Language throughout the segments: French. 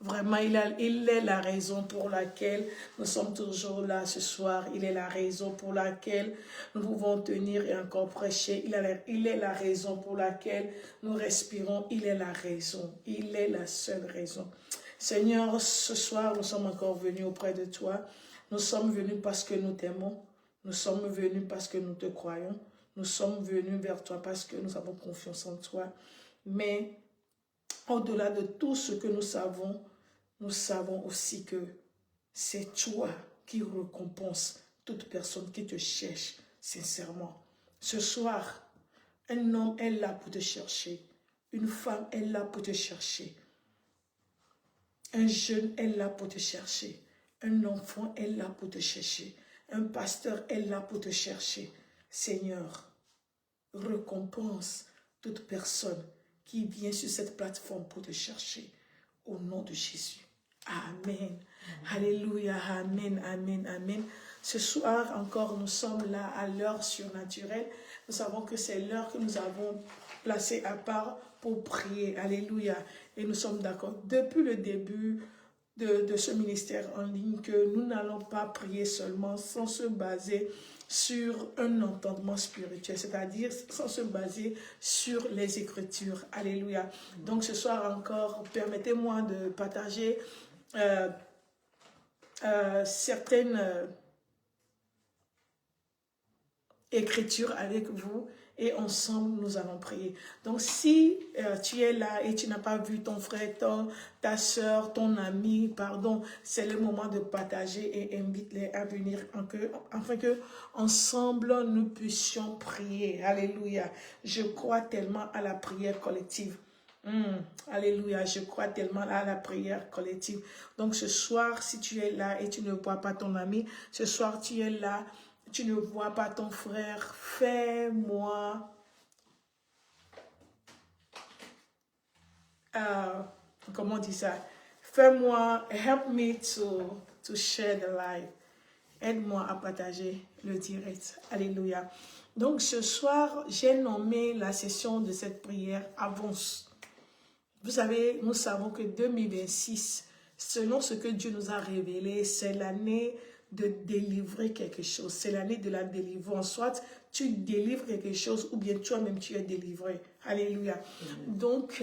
Vraiment, il est la raison pour laquelle nous sommes toujours là ce soir. Il est la raison pour laquelle nous pouvons tenir et encore prêcher. Il est la raison pour laquelle nous respirons. Il est la raison. Il est la seule raison. Seigneur, ce soir, nous sommes encore venus auprès de toi. Nous sommes venus parce que nous t'aimons. Nous sommes venus parce que nous te croyons. Nous sommes venus vers toi parce que nous avons confiance en toi. Mais au-delà de tout ce que nous savons aussi que c'est toi qui récompense toute personne qui te cherche sincèrement. Ce soir, un homme est là pour te chercher. Une femme est là pour te chercher. Un jeune est là pour te chercher. Un enfant est là pour te chercher. Un pasteur est là pour te chercher. Seigneur, récompense toute personne qui vient sur cette plateforme pour te chercher. Au nom de Jésus. Amen. Alléluia. Amen. Amen. Amen. Ce soir encore, nous sommes là à l'heure surnaturelle. Nous savons que c'est l'heure que nous avons placée à part pour prier. Alléluia. Et nous sommes d'accord. Depuis le début de ce ministère en ligne, que nous n'allons pas prier seulement sans se baser sur un entendement spirituel, c'est-à-dire sans se baser sur les Écritures. Alléluia. Donc ce soir encore, permettez-moi de partager certaines Écritures avec vous et ensemble nous allons prier. Donc si tu es là et tu n'as pas vu ton frère, ta soeur, ton ami, pardon, c'est le moment de partager et invite-les à venir afin que ensemble nous puissions prier. Alléluia. Je crois tellement à la prière collective. Alléluia, je crois tellement à la prière collective. Donc ce soir, si tu es là et tu ne vois pas ton ami, ce soir tu es là, tu ne vois pas ton frère, fais-moi, comment on dit ça? Fais-moi, help me to share the live. Aide-moi à partager le direct. Alléluia. Donc ce soir, j'ai nommé la session de cette prière Avance. Vous savez, nous savons que 2026, selon ce que Dieu nous a révélé, c'est l'année de délivrer quelque chose. C'est l'année de la délivrance. Soit tu délivres quelque chose ou bien toi-même tu es délivré. Alléluia. Donc,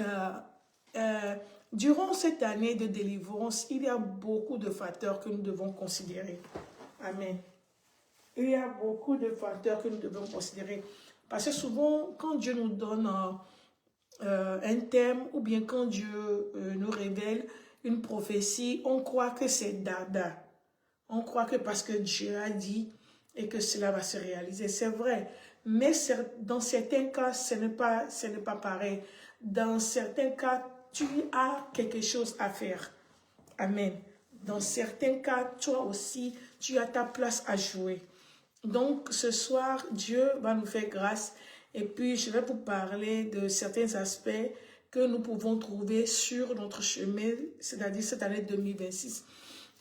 durant cette année de délivrance, il y a beaucoup de facteurs que nous devons considérer. Amen. Il y a beaucoup de facteurs que nous devons considérer. Parce que souvent, quand Dieu nous donne un thème ou bien quand Dieu nous révèle une prophétie, on croit que c'est dada. On croit que parce que Dieu a dit et que cela va se réaliser. C'est vrai, mais dans certains cas, ce n'est pas pareil. Dans certains cas, tu as quelque chose à faire. Amen. Dans certains cas, toi aussi, tu as ta place à jouer. Donc, ce soir, Dieu va nous faire grâce. Et puis, je vais vous parler de certains aspects que nous pouvons trouver sur notre chemin, c'est-à-dire cette année 2026.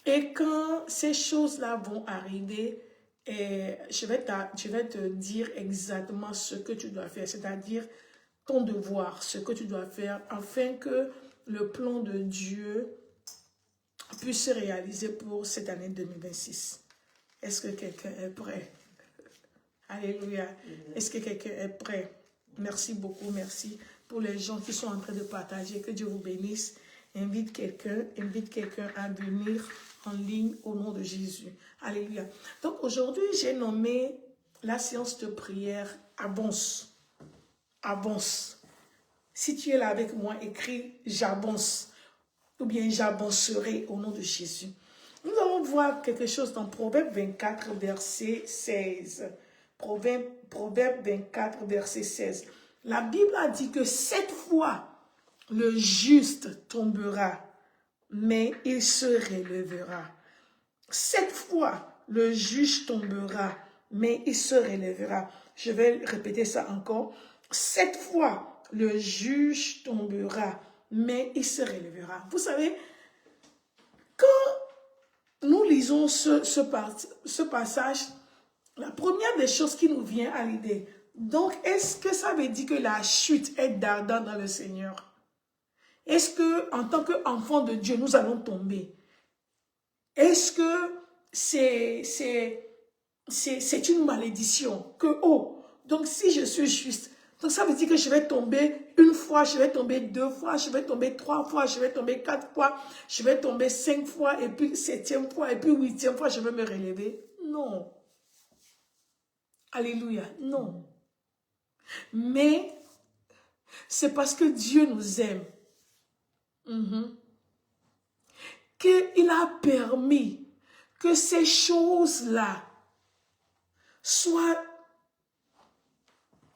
Et quand ces choses-là vont arriver, je vais te dire exactement ce que tu dois faire, c'est-à-dire ton devoir, ce que tu dois faire, afin que le plan de Dieu puisse se réaliser pour cette année 2026. Est-ce que quelqu'un est prêt? Alléluia. Est-ce que quelqu'un est prêt? Merci beaucoup, merci pour les gens qui sont en train de partager. Que Dieu vous bénisse. Invite quelqu'un à venir en ligne au nom de Jésus. Alléluia. Donc aujourd'hui, j'ai nommé la séance de prière Avance. Avance. Si tu es là avec moi, écris j'avance ou bien j'avancerai au nom de Jésus. Nous allons voir quelque chose dans Proverbe 24, verset 16. Proverbe 24, verset 16. La Bible a dit que 7 fois le juste tombera, mais il se relèvera. 7 fois le juge tombera, mais il se relèvera. Je vais répéter ça encore. 7 fois le juge tombera, mais il se relèvera. Vous savez, quand nous lisons ce passage, la première des choses qui nous vient à l'idée, donc est-ce que ça veut dire que la chute est dardant dans le Seigneur? Est-ce que, en tant qu'enfant de Dieu, nous allons tomber? Est-ce que c'est une malédiction? Que, oh, donc si je suis juste, donc ça veut dire que je vais tomber une fois, je vais tomber 2 fois, je vais tomber 3 fois, je vais tomber 4 fois, je vais tomber 5 fois, et puis 7e fois, et puis 8e fois, je vais me relever? Non. Alléluia, non. Mais c'est parce que Dieu nous aime qu'il a permis que ces choses-là soient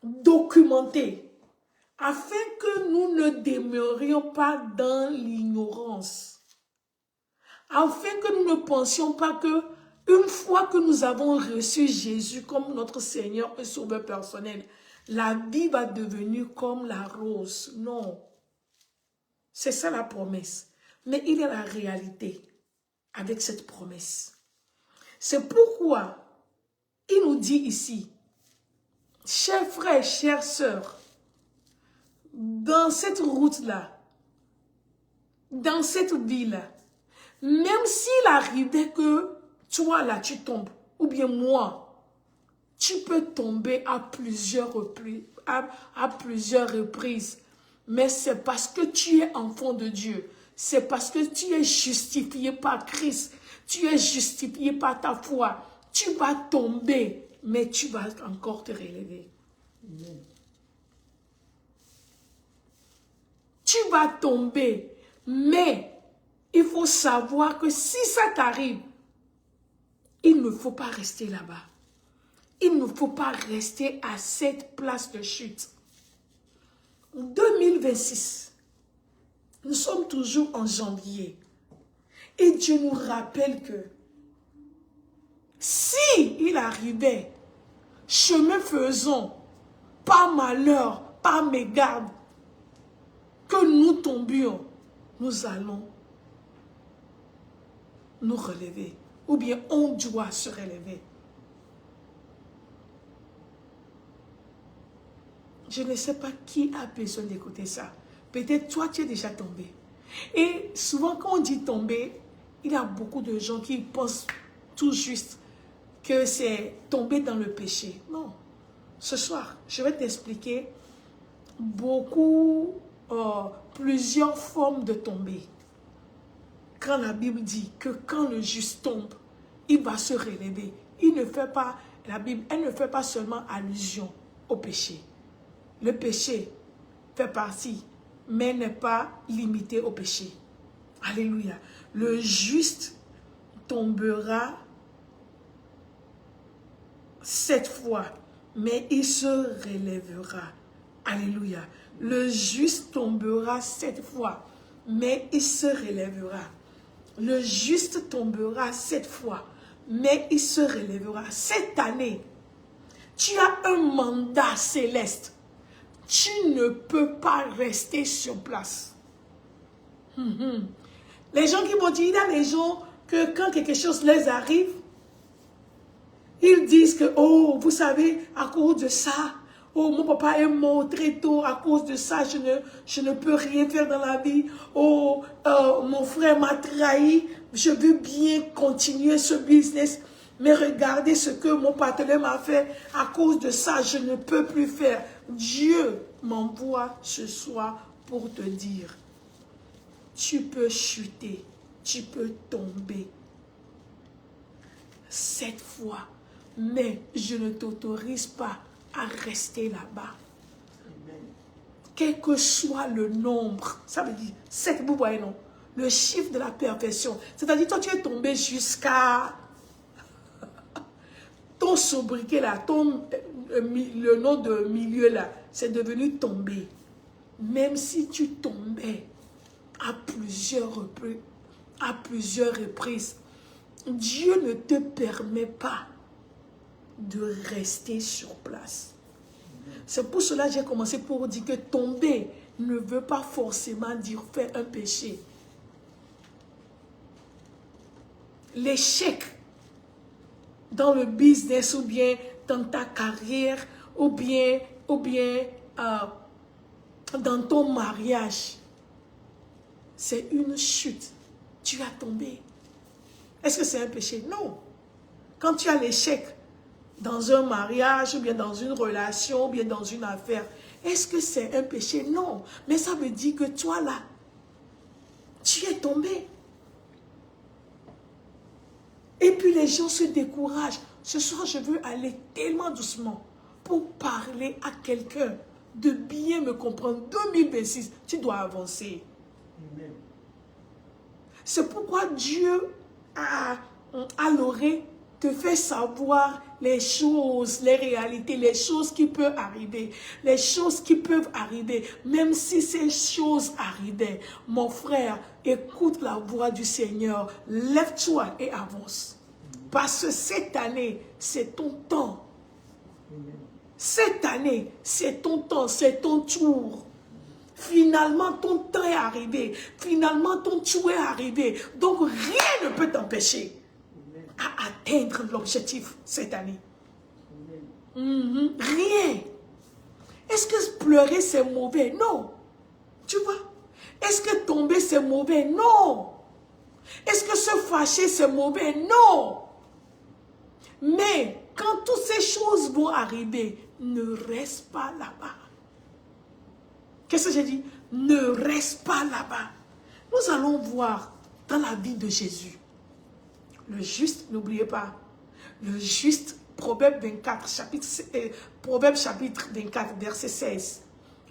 documentées afin que nous ne demeurions pas dans l'ignorance, afin que nous ne pensions pas que une fois que nous avons reçu Jésus comme notre Seigneur et Sauveur personnel, la vie va devenir comme la rose. Non. C'est ça la promesse. Mais il y a la réalité avec cette promesse. C'est pourquoi il nous dit ici, chers frères, chères sœurs, dans cette route-là, dans cette vie-là, même s'il arrivait que toi là tu tombes, ou bien moi, tu peux tomber à plusieurs reprises, mais c'est parce que tu es enfant de Dieu, c'est parce que tu es justifié par Christ, tu es justifié par ta foi, tu vas tomber, mais tu vas encore te relever. Amen. Tu vas tomber, mais il faut savoir que si ça t'arrive, il ne faut pas rester là-bas. Il ne faut pas rester à cette place de chute. En 2026, nous sommes toujours en janvier. Et Dieu nous rappelle que si il arrivait, chemin faisant, par malheur, par mégarde, que nous tombions, nous allons nous relever. Ou bien on doit se relever. Je ne sais pas qui a besoin d'écouter ça. Peut-être toi, tu es déjà tombé. Et souvent, quand on dit tomber, il y a beaucoup de gens qui pensent tout juste que c'est tomber dans le péché. Non. Ce soir, je vais t'expliquer plusieurs formes de tomber. Quand la Bible dit que quand le juste tombe, il va se relever. Il ne fait pas, la Bible, elle ne fait pas seulement allusion au péché. Le péché fait partie, mais n'est pas limité au péché. Alléluia. Le juste tombera 7 fois, mais il se relèvera. Alléluia. Le juste tombera 7 fois, mais il se relèvera. Le juste tombera 7 fois, mais il se relèvera. Cette année, tu as un mandat céleste. Tu ne peux pas rester sur place. Les gens qui vont dire, il y a des gens que quand quelque chose les arrive, ils disent que, oh, vous savez, à cause de ça, oh, mon papa est mort très tôt, à cause de ça, je ne peux rien faire dans la vie. Oh, mon frère m'a trahi, je veux bien continuer ce business, mais regardez ce que mon partenaire m'a fait, à cause de ça, je ne peux plus faire. Dieu m'envoie ce soir pour te dire, tu peux chuter, tu peux tomber 7 fois, mais je ne t'autorise pas à rester là-bas. Quel que soit le nombre, ça veut dire 7, vous voyez non, le chiffre de la perfection. C'est-à-dire, toi tu es tombé jusqu'à ton sobriquet là, le nom de milieu là, c'est devenu tomber. Même si tu tombais à plusieurs reprises, Dieu ne te permet pas de rester sur place. C'est pour cela que j'ai commencé pour dire que tomber ne veut pas forcément dire faire un péché. L'échec dans le business ou bien dans ta carrière ou bien dans ton mariage c'est une chute. Tu as tombé. Est-ce que c'est un péché? Non. Quand tu as l'échec dans un mariage, ou bien dans une relation, ou bien dans une affaire, est-ce que c'est un péché? Non. Mais ça veut dire que toi là, tu es tombé. Et puis les gens se découragent. Ce soir, je veux aller tellement doucement pour parler à quelqu'un de bien me comprendre. 2026, tu dois avancer. Amen. C'est pourquoi Dieu a l'oreille te fait savoir les choses, les réalités, les choses qui peuvent arriver. Les choses qui peuvent arriver. Même si ces choses arrivaient, mon frère, écoute la voix du Seigneur. Lève-toi et avance. Parce que cette année, c'est ton temps. Cette année, c'est ton temps, c'est ton tour. Finalement, ton temps est arrivé. Finalement, ton tour est arrivé. Donc, rien ne peut t'empêcher à atteindre l'objectif cette année. Rien. Est-ce que pleurer, c'est mauvais? Non. Tu vois? Est-ce que tomber, c'est mauvais? Non. Est-ce que se fâcher, c'est mauvais? Non. Mais, quand toutes ces choses vont arriver, ne reste pas là-bas. Qu'est-ce que j'ai dit? Ne reste pas là-bas. Nous allons voir dans la vie de Jésus. Le juste, n'oubliez pas, le juste, Proverbe 24, chapitre 24, verset 16.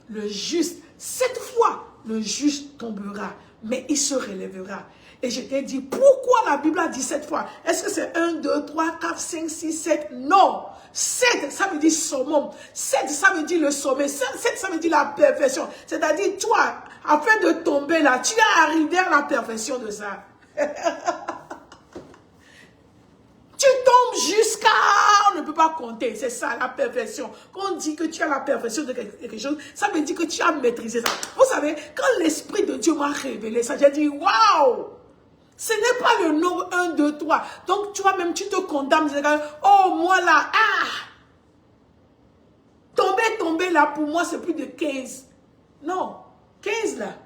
Le juste, 7 fois, le juste tombera, mais il se relèvera. Et je t'ai dit, pourquoi la Bible a dit 7 fois? Est-ce que c'est 1, 2, 3, 4, 5, 6, 7? Non. 7, ça veut dire summum. 7, ça veut dire le sommet. 7, ça veut dire la perfection. C'est-à-dire, toi, afin de tomber là, tu es arrivé à la perfection de ça. Tu tombes jusqu'à... On ne peut pas compter. C'est ça, la perfection. Quand on dit que tu as la perfection de quelque chose, ça veut dire que tu as maîtrisé ça. Vous savez, quand l'Esprit de Dieu m'a révélé ça, j'ai dit, waouh! Ce n'est pas le nombre 1, 2, 3. Donc, toi-même, tu te condamnes. Oh, moi là, tomber là, pour moi, c'est plus de 15. Non, 15 là,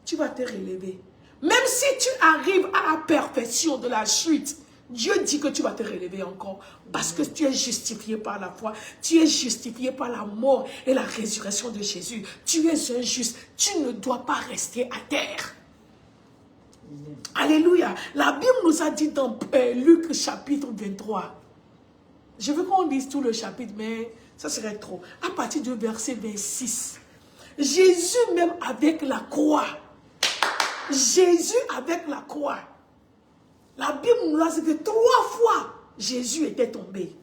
tu vas te relever. Même si tu arrives à la perfection de la chute, Dieu dit que tu vas te relever encore. Parce que tu es justifié par la foi. Tu es justifié par la mort et la résurrection de Jésus. Tu es un juste. Tu ne dois pas rester à terre. Alléluia. La Bible nous a dit dans Luc chapitre 23. Je veux qu'on lise tout le chapitre, mais ça serait trop. À partir du verset 26. Jésus même avec la croix. Jésus avec la croix. La Bible nous a dit que 3 fois, Jésus était tombé.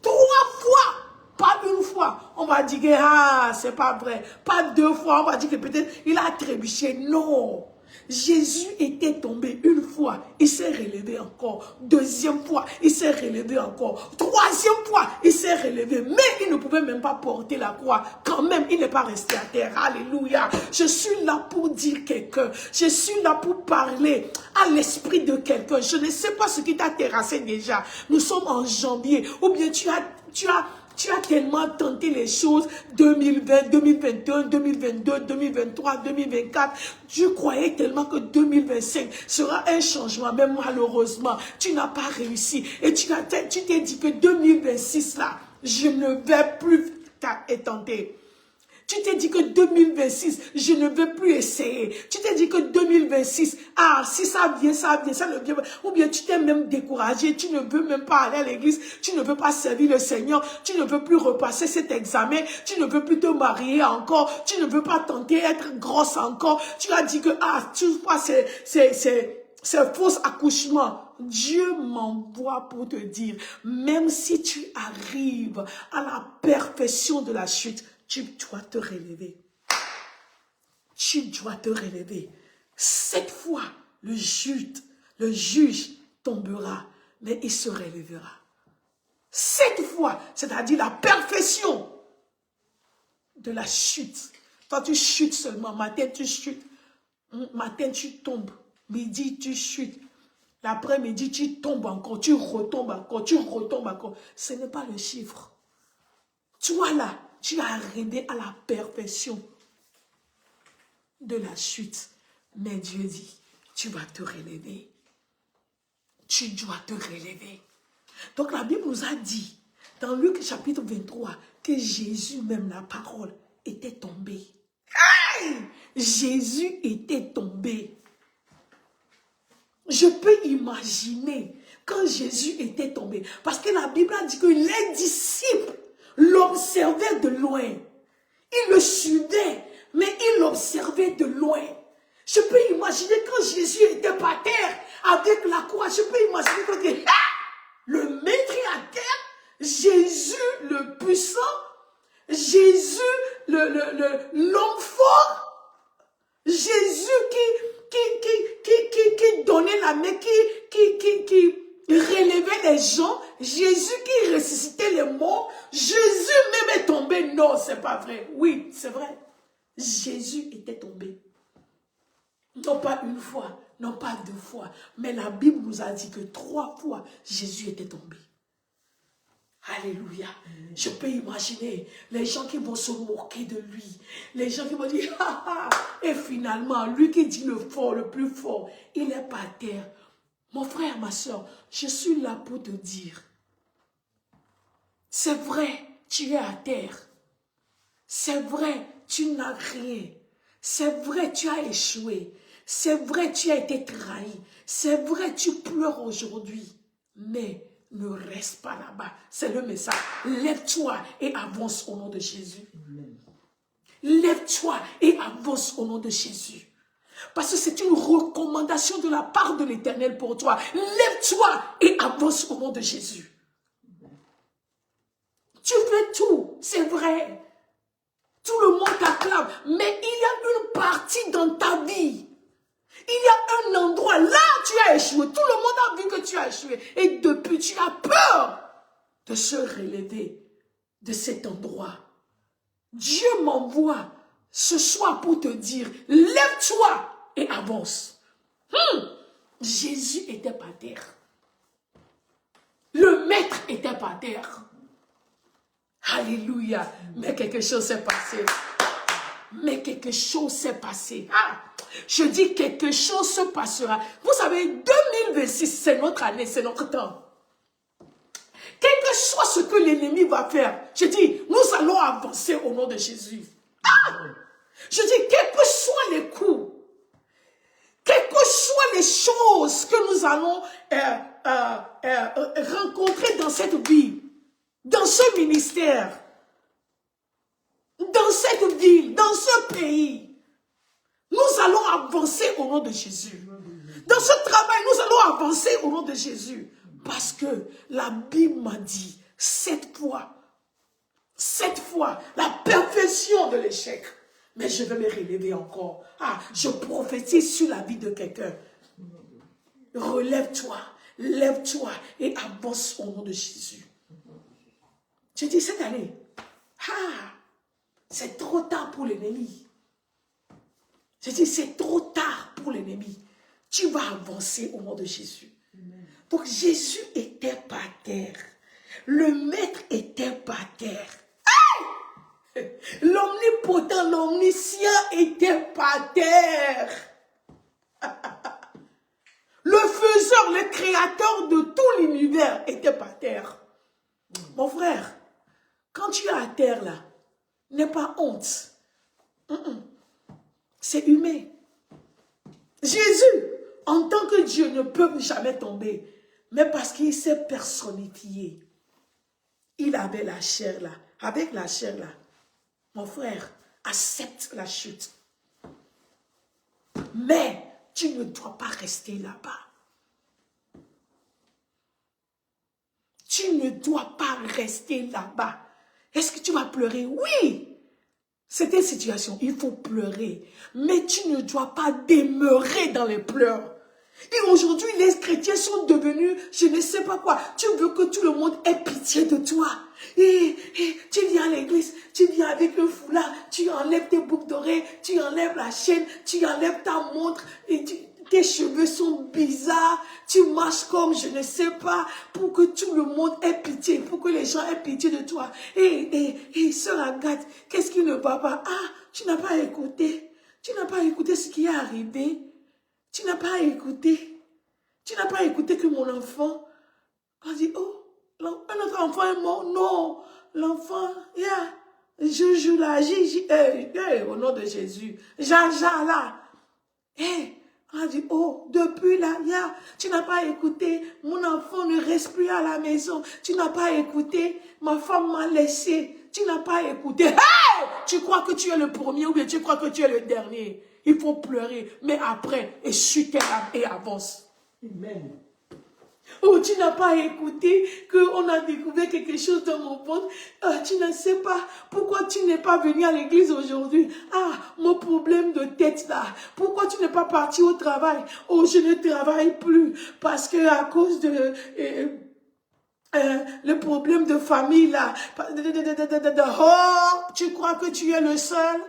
3 fois. Pas une fois. On va dire que c'est pas vrai. Pas 2 fois. On va dire que peut-être il a trébuché. Non. Jésus était tombé une fois, il s'est relevé encore. 2e fois, il s'est relevé encore. 3e fois, il s'est relevé. Mais il ne pouvait même pas porter la croix. Quand même, il n'est pas resté à terre. Alléluia. Je suis là pour dire quelqu'un. Je suis là pour parler à l'esprit de quelqu'un. Je ne sais pas ce qui t'a terrassé déjà. Nous sommes en janvier. Ou bien tu as tellement tenté les choses 2020, 2021, 2022, 2023, 2024. Tu croyais tellement que 2025 sera un changement. Mais malheureusement, tu n'as pas réussi. Et tu t'es dit que 2026 là, je ne vais plus tenter. Tu t'es dit que 2026, je ne veux plus essayer. Tu t'es dit que 2026, si ça vient, ça ne vient pas. Ou bien tu t'es même découragé, tu ne veux même pas aller à l'église, tu ne veux pas servir le Seigneur, tu ne veux plus repasser cet examen, tu ne veux plus te marier encore, tu ne veux pas tenter être grosse encore. Tu as dit que, tu vois, c'est faux accouchement. Dieu m'envoie pour te dire, même si tu arrives à la perfection de la chute, tu dois te relever. Tu dois te relever. 7 fois, le juge tombera, mais il se relèvera. 7 fois, c'est-à-dire la perfection de la chute. Toi, tu chutes seulement. Matin, tu chutes. Matin, tu tombes. Midi, tu chutes. L'après-midi, tu tombes encore. Tu retombes encore. Tu retombes encore. Ce n'est pas le chiffre. Toi, là, tu es arrivé à la perfection de la chute. Mais Dieu dit, tu vas te relever. Tu dois te relever. Donc la Bible nous a dit, dans Luc chapitre 23, que Jésus, même la parole, était tombé. Aïe! Jésus était tombé. Je peux imaginer quand Jésus était tombé. Parce que la Bible a dit que les disciples l'observaient de loin. Ils le suivaient, mais ils l'observaient de loin. Je peux imaginer quand Jésus était par terre avec la croix. Je peux imaginer quand le maître est à terre. Jésus le puissant. Jésus l'homme fort. Jésus qui donnait la main, qui relevait les gens. Jésus qui ressuscitait les morts. Jésus même est tombé. Non, c'est pas vrai. Oui, c'est vrai. Jésus était tombé. Non pas une fois, non pas deux fois, mais la Bible nous a dit que 3 fois, Jésus était tombé. Alléluia. Je peux imaginer les gens qui vont se moquer de lui. Les gens qui vont dire, ah, ah. Et finalement, lui qui dit le fort, le plus fort, il est par terre. Mon frère, ma soeur, je suis là pour te dire, c'est vrai, tu es à terre. C'est vrai, tu n'as rien. C'est vrai, tu as échoué. C'est vrai, tu as été trahi. C'est vrai, tu pleures aujourd'hui. Mais ne reste pas là-bas. C'est le message. Lève-toi et avance au nom de Jésus. Lève-toi et avance au nom de Jésus. Parce que c'est une recommandation de la part de l'Éternel pour toi. Lève-toi et avance au nom de Jésus. Tu fais tout, c'est vrai. Tout le monde t'acclame. Mais il y a une partie dans ta vie. Il y a un endroit, là tu as échoué. Tout le monde a vu que tu as échoué. Et depuis, tu as peur de se relever de cet endroit. Dieu m'envoie ce soir pour te dire, lève-toi et avance. Jésus était par terre. Le maître était par terre. Alléluia. Mais quelque chose s'est passé. Mais quelque chose s'est passé. Ah, je dis quelque chose se passera. Vous savez, 2026, c'est notre année, c'est notre temps. Quel que soit ce que l'ennemi va faire, je dis, nous allons avancer au nom de Jésus. Ah, je dis, quels que soient les coups, quelles que soient les choses que nous allons rencontrer dans cette vie, dans ce ministère, dans cette ville, dans ce pays, nous allons avancer au nom de Jésus. Dans ce travail, nous allons avancer au nom de Jésus. Parce que la Bible m'a dit, 7 fois, la perfection de l'échec. Mais je vais me relever encore. Ah, je prophétise sur la vie de quelqu'un. Relève-toi, lève-toi et avance au nom de Jésus. Je dis cette année, c'est trop tard pour l'ennemi. Je dis, c'est trop tard pour l'ennemi. Tu vas avancer au nom de Jésus. Donc Jésus était par terre. Le maître était par terre. L'omnipotent, l'omniscient était par terre. Le faiseur, le créateur de tout l'univers était par terre. Mon frère, quand tu es à terre là, n'aie pas honte. C'est humain. Jésus, en tant que Dieu, ne peut jamais tomber. Mais parce qu'il s'est personnifié. Il avait la chair là. Avec la chair là, mon frère, accepte la chute. Mais tu ne dois pas rester là-bas. Tu ne dois pas rester là-bas. Est-ce que tu vas pleurer? Oui. C'est une situation, il faut pleurer. Mais tu ne dois pas demeurer dans les pleurs. Et aujourd'hui, les chrétiens sont devenus, je ne sais pas quoi. Tu veux que tout le monde ait pitié de toi. Et tu viens à l'église, tu viens avec le foulard, tu enlèves tes boucles d'oreilles, tu enlèves la chaîne, tu enlèves ta montre, et tes cheveux sont bizarres, tu marches comme je ne sais pas, pour que tout le monde ait pitié, pour que les gens aient pitié de toi. Et sœur Agathe, qu'est-ce qui ne va pas? Ah, tu n'as pas écouté ce qui est arrivé. Tu n'as pas écouté. Tu n'as pas écouté que mon enfant a dit, oh, un autre enfant est mort. Non, l'enfant, Joujou là, au nom de Jésus. Jean-Jean là. On a dit, oh, depuis là, tu n'as pas écouté, mon enfant ne reste plus à la maison. Tu n'as pas écouté, ma femme m'a laissé. Tu n'as pas écouté. Hey! Tu crois que tu es le premier ou bien tu crois que tu es le dernier. Il faut pleurer, mais après, essuie tes larmes et avance. Amen. Oh, tu n'as pas écouté qu'on a découvert quelque chose dans mon ventre. Tu ne sais pas pourquoi tu n'es pas venu à l'église aujourd'hui. Ah, mon problème de tête là. Pourquoi tu n'es pas parti au travail? Oh, je ne travaille plus parce que à cause de le problème de famille là. Oh, tu crois que tu es le seul?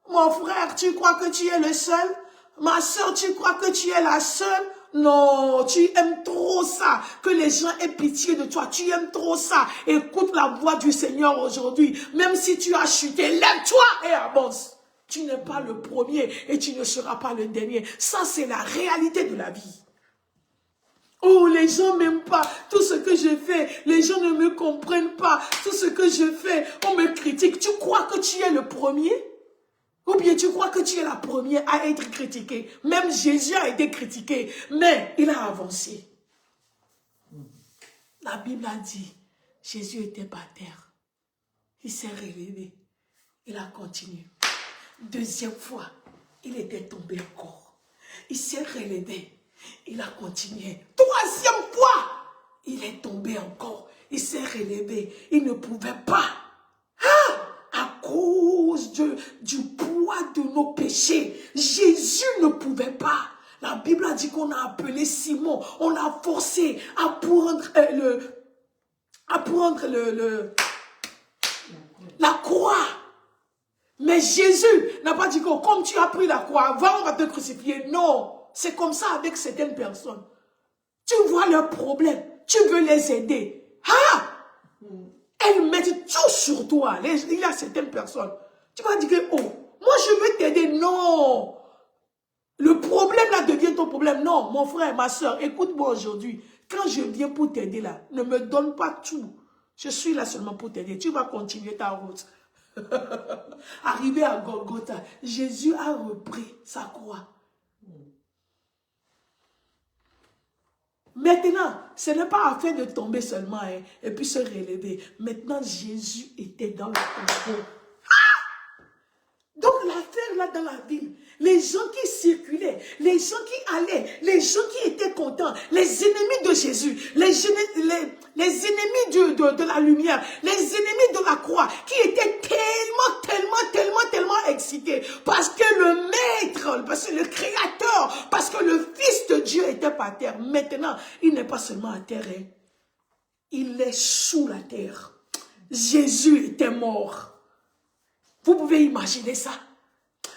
Mon frère, tu crois que tu es le seul? Ma soeur, tu crois que tu es la seule? Non, tu aimes trop ça, que les gens aient pitié de toi. Tu aimes trop ça. Écoute la voix du Seigneur aujourd'hui. Même si tu as chuté, lève-toi et avance. Tu n'es pas le premier et tu ne seras pas le dernier. Ça, c'est la réalité de la vie. Oh, les gens m'aiment pas. Tout ce que je fais, les gens ne me comprennent pas. Tout ce que je fais, on me critique. Tu crois que tu es le premier? Ou bien tu crois que tu es la première à être critiquée. Même Jésus a été critiqué, mais il a avancé. La Bible a dit, Jésus était par terre. Il s'est relevé. Il a continué. Deuxième fois, il était tombé encore. Il s'est relevé. Il a continué. Troisième fois, il est tombé encore. Il s'est relevé. Il ne pouvait pas. À cause du poids de nos péchés, Jésus ne pouvait pas. La Bible a dit qu'on a appelé Simon, on l'a forcé à prendre la croix. Mais Jésus n'a pas dit que comme tu as pris la croix, va, on va te crucifier. Non, c'est comme ça avec certaines personnes. Tu vois leurs problèmes, tu veux les aider. Elles mettent tout sur toi. Il y a certaines personnes. Tu vas dire que, oh, moi je veux t'aider. Non. Le problème là devient ton problème. Non, mon frère, ma soeur, écoute-moi aujourd'hui. Quand je viens pour t'aider là, ne me donne pas tout. Je suis là seulement pour t'aider. Tu vas continuer ta route. Arrivé à Golgotha, Jésus a repris sa croix. Maintenant, ce n'est pas affaire de tomber seulement et puis se relever. Maintenant, Jésus était dans le contrôle. Donc, l'affaire là dans la ville, les gens qui circulaient, les gens qui allaient, les gens qui étaient contents, les ennemis de Jésus, les ennemis de la lumière, les ennemis de la croix, qui étaient tellement excités, parce que le Maître, parce que le Créateur, parce que le Fils de Dieu était par terre. Maintenant, il n'est pas seulement à terre, il est sous la terre. Jésus était mort. Vous pouvez imaginer ça.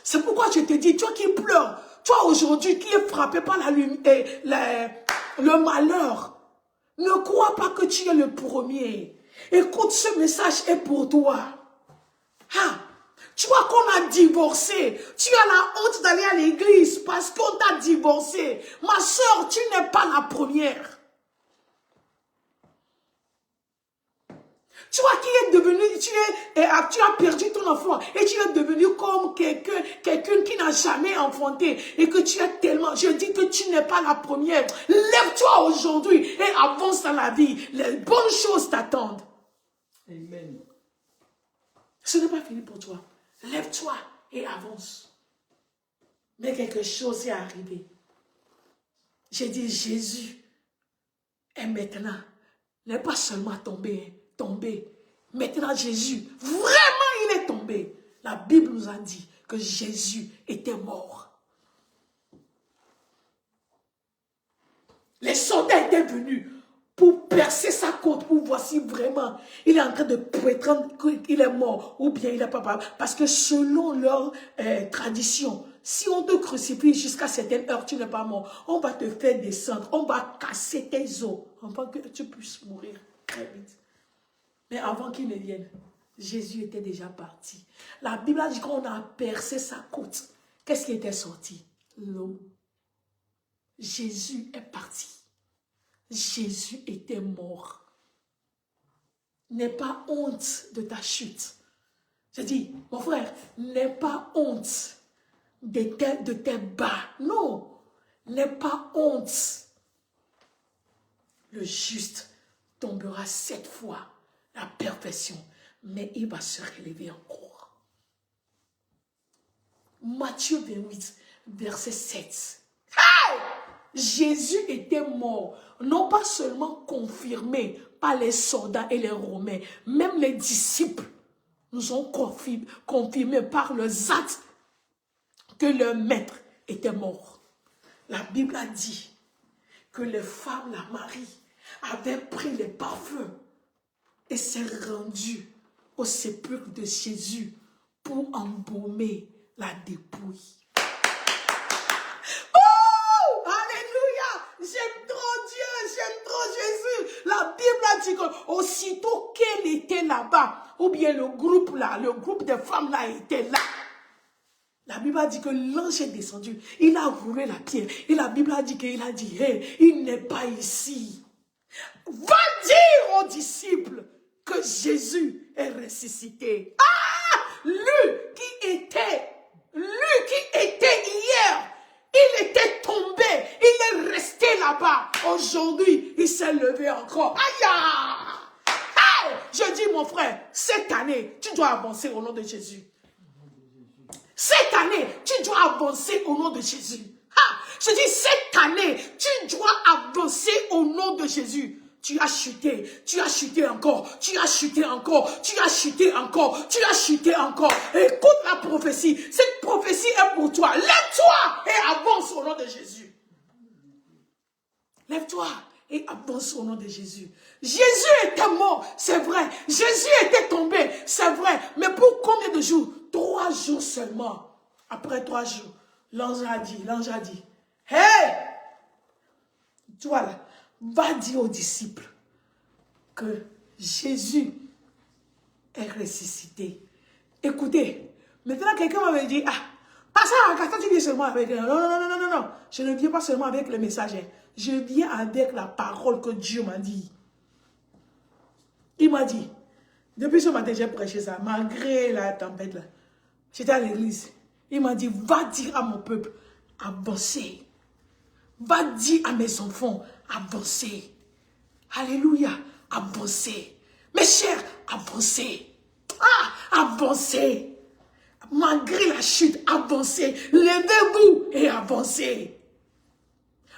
C'est pourquoi je te dis, toi qui pleures, toi aujourd'hui qui es frappé par le malheur, ne crois pas que tu es le premier. Écoute, ce message est pour toi. Tu vois qu'on a divorcé. Tu as la honte d'aller à l'église parce qu'on t'a divorcé. Ma soeur, tu n'es pas la première. Tu vois qui est devenu, tu as perdu ton enfant et tu es devenu comme quelqu'un qui n'a jamais enfanté et que tu es tellement, je dis que tu n'es pas la première. Lève-toi aujourd'hui et avance dans la vie. Les bonnes choses t'attendent. Amen. Ce n'est pas fini pour toi. Lève-toi et avance. Mais quelque chose est arrivé. J'ai dit Jésus est maintenant, n'est pas seulement tombé. Maintenant, Jésus, vraiment, il est tombé. La Bible nous a dit que Jésus était mort. Les soldats étaient venus pour percer sa côte, pour voir si vraiment il est en train de prétendre qu'il est mort ou bien il n'est pas mort. Parce que selon leur tradition, si on te crucifie jusqu'à certaines heures, tu n'es pas mort. On va te faire descendre, on va casser tes os, afin que tu puisses mourir très vite. Mais avant qu'il ne vienne, Jésus était déjà parti. La Bible a dit qu'on a percé sa côte. Qu'est-ce qui était sorti? L'eau. Jésus est parti. Jésus était mort. N'aie pas honte de ta chute. Je dis, mon frère, n'aie pas honte de tes bas. Non, n'aie pas honte. Le juste tombera 7 fois la perfection, mais il va se relever encore. Matthieu 28, verset 7. Hey! Jésus était mort, non pas seulement confirmé par les soldats et les Romains, même les disciples nous ont confirmé par leurs actes que leur maître était mort. La Bible a dit que les femmes, la Marie, avaient pris les parfums et s'est rendue au sépulcre de Jésus pour embaumer la dépouille. Oh! Alléluia! J'aime trop Dieu, j'aime trop Jésus. La Bible a dit que aussitôt qu'elle était là-bas, ou bien le groupe là, le groupe de femmes là était là. La Bible a dit que l'ange est descendu. Il a roulé la pierre. Et la Bible a dit qu'il a dit, hey, il n'est pas ici. Va dire aux disciples que Jésus est ressuscité. Ah! Lui qui était hier, il était tombé, il est resté là-bas. Aujourd'hui, il s'est levé encore. Aïe! Hey! Je dis, mon frère, cette année, tu dois avancer au nom de Jésus. Cette année, tu dois avancer au nom de Jésus. Ah, je dis, cette année, tu dois avancer au nom de Jésus. Tu as chuté encore, tu as chuté encore, tu as chuté encore, tu as chuté encore. Écoute la prophétie. Cette prophétie est pour toi. Lève-toi et avance au nom de Jésus. Lève-toi et avance au nom de Jésus. Jésus était mort, c'est vrai. Jésus était tombé, c'est vrai. Mais pour combien de jours? 3 jours seulement. Après 3 jours, l'ange a dit, hey, toi là, va dire aux disciples que Jésus est ressuscité. Écoutez, maintenant quelqu'un m'avait dit, ah, pas ça, quand tu viens seulement avec... Non, je ne viens pas seulement avec le message, je viens avec la parole que Dieu m'a dit. Il m'a dit, depuis ce matin, j'ai prêché ça, malgré la tempête là. J'étais à l'église. Il m'a dit, va dire à mon peuple, avancez. Va dire à mes enfants, avancez. Alléluia, avancez. Mes chers, avancez. Ah, avancez. Malgré la chute, avancez. Levez-vous et avancez.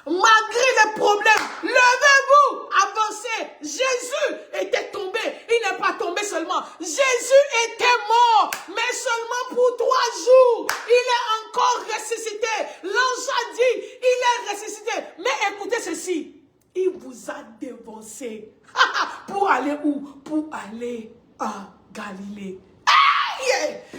Malgré les problèmes, levez-vous, avancez. Jésus était tombé. Il n'est pas tombé seulement. Jésus était mort, mais seulement pour 3 jours. Il est encore ressuscité. L'ange a dit, il est ressuscité. Mais écoutez ceci, il vous a dévancé. Pour aller où? Pour aller à Galilée.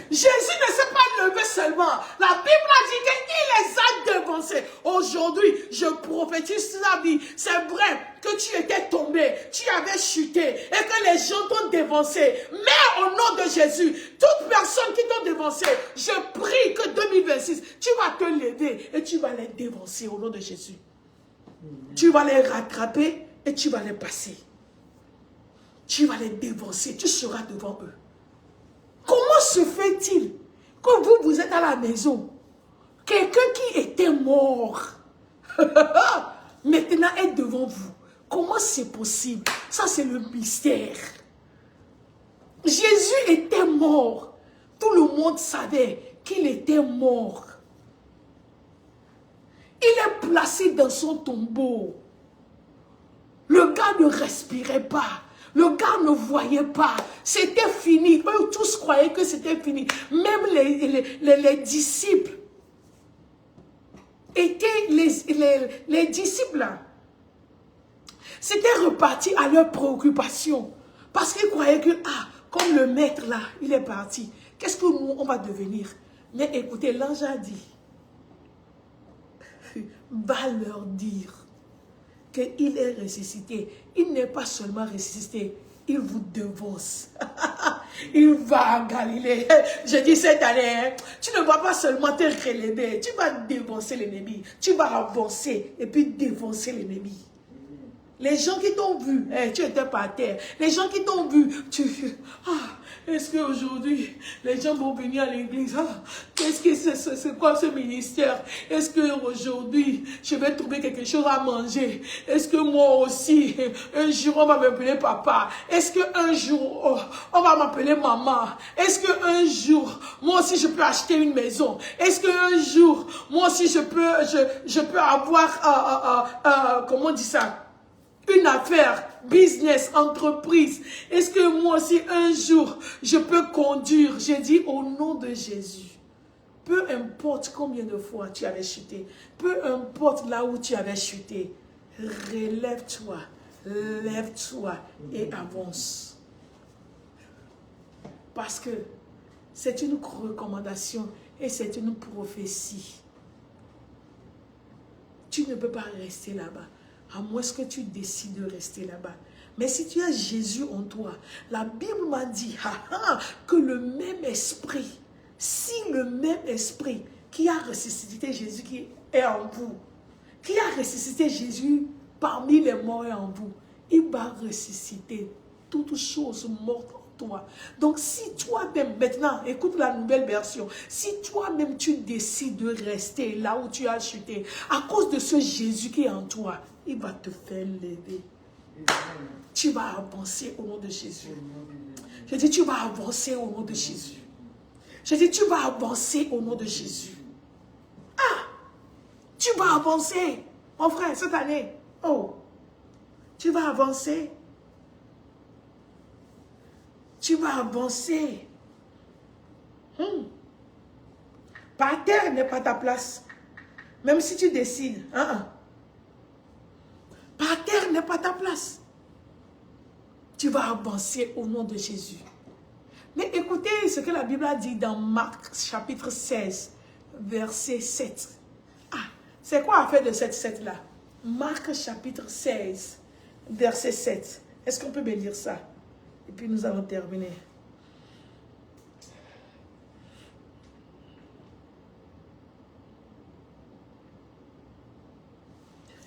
Jésus ne s'est pas levé seulement. La Bible a dit qu'il les a devancés. Aujourd'hui, je prophétise la vie. C'est vrai que tu étais tombé, tu avais chuté et que les gens t'ont dévancé. Mais au nom de Jésus, toute personne qui t'ont dévancé, je prie que 2026, tu vas te lever et tu vas les dévancer au nom de Jésus. Tu vas les rattraper et tu vas les passer. Tu vas les dévancer, tu seras devant eux. Comment se fait-il que vous êtes à la maison, quelqu'un qui était mort, maintenant est devant vous? Comment c'est possible? Ça, c'est le mystère. Jésus était mort. Tout le monde savait qu'il était mort. Il est placé dans son tombeau. Le gars ne respirait pas. Le gars ne voyait pas. C'était fini. Eux tous croyaient que c'était fini. Même les disciples étaient les disciples là. C'était reparti à leurs préoccupations. Parce qu'ils croyaient que, ah, comme le maître là, il est parti. Qu'est-ce que nous, on va devenir? Mais écoutez, l'ange a dit, va leur dire qu'il est ressuscité. Il n'est pas seulement ressuscité, il vous devance. Il va à Galilée. Je dis cette année, hein, tu ne vas pas seulement te relever, tu vas défoncer l'ennemi. Tu vas avancer et puis défoncer l'ennemi. Les gens qui t'ont vu, tu étais par terre. Les gens qui t'ont vu, est-ce qu'aujourd'hui, les gens vont venir à l'église? Qu'est-ce que c'est quoi ce ministère? Est-ce qu'aujourd'hui, je vais trouver quelque chose à manger? Est-ce que moi aussi, un jour, on va m'appeler papa? Est-ce qu'un jour, on va m'appeler maman? Est-ce qu'un jour, moi aussi, je peux acheter une maison? Est-ce qu'un jour, moi aussi, je peux avoir, comment on dit ça? Une affaire, business, entreprise. Est-ce que moi aussi, un jour, je peux conduire? J'ai dit au nom de Jésus. Peu importe combien de fois tu avais chuté, peu importe là où tu avais chuté, relève-toi, lève-toi et avance. Parce que c'est une recommandation et c'est une prophétie. Tu ne peux pas rester là-bas. À moins que tu décides de rester là-bas. Mais si tu as Jésus en toi, la Bible m'a dit que le même esprit, si le même esprit qui a ressuscité Jésus qui est en vous, qui a ressuscité Jésus parmi les morts et en vous, il va ressusciter toutes choses mortes en toi. Donc si toi-même, maintenant, écoute la nouvelle version, si toi-même tu décides de rester là où tu as chuté, à cause de ce Jésus qui est en toi, il va te faire lever. Tu vas avancer au nom de Jésus. Je dis, tu vas avancer au nom de Jésus. Je dis, tu vas avancer au nom de Jésus. Tu vas avancer, mon frère, cette année. Oh, tu vas avancer. Tu vas avancer. Par terre n'est pas ta place. Même si tu décides. Par terre n'est pas ta place. Tu vas avancer au nom de Jésus. Mais écoutez ce que la Bible a dit dans Marc chapitre 16, verset 7. C'est quoi l'affaire de cette 7 là? Marc chapitre 16, verset 7. Est-ce qu'on peut me lire ça? Et puis nous allons terminer.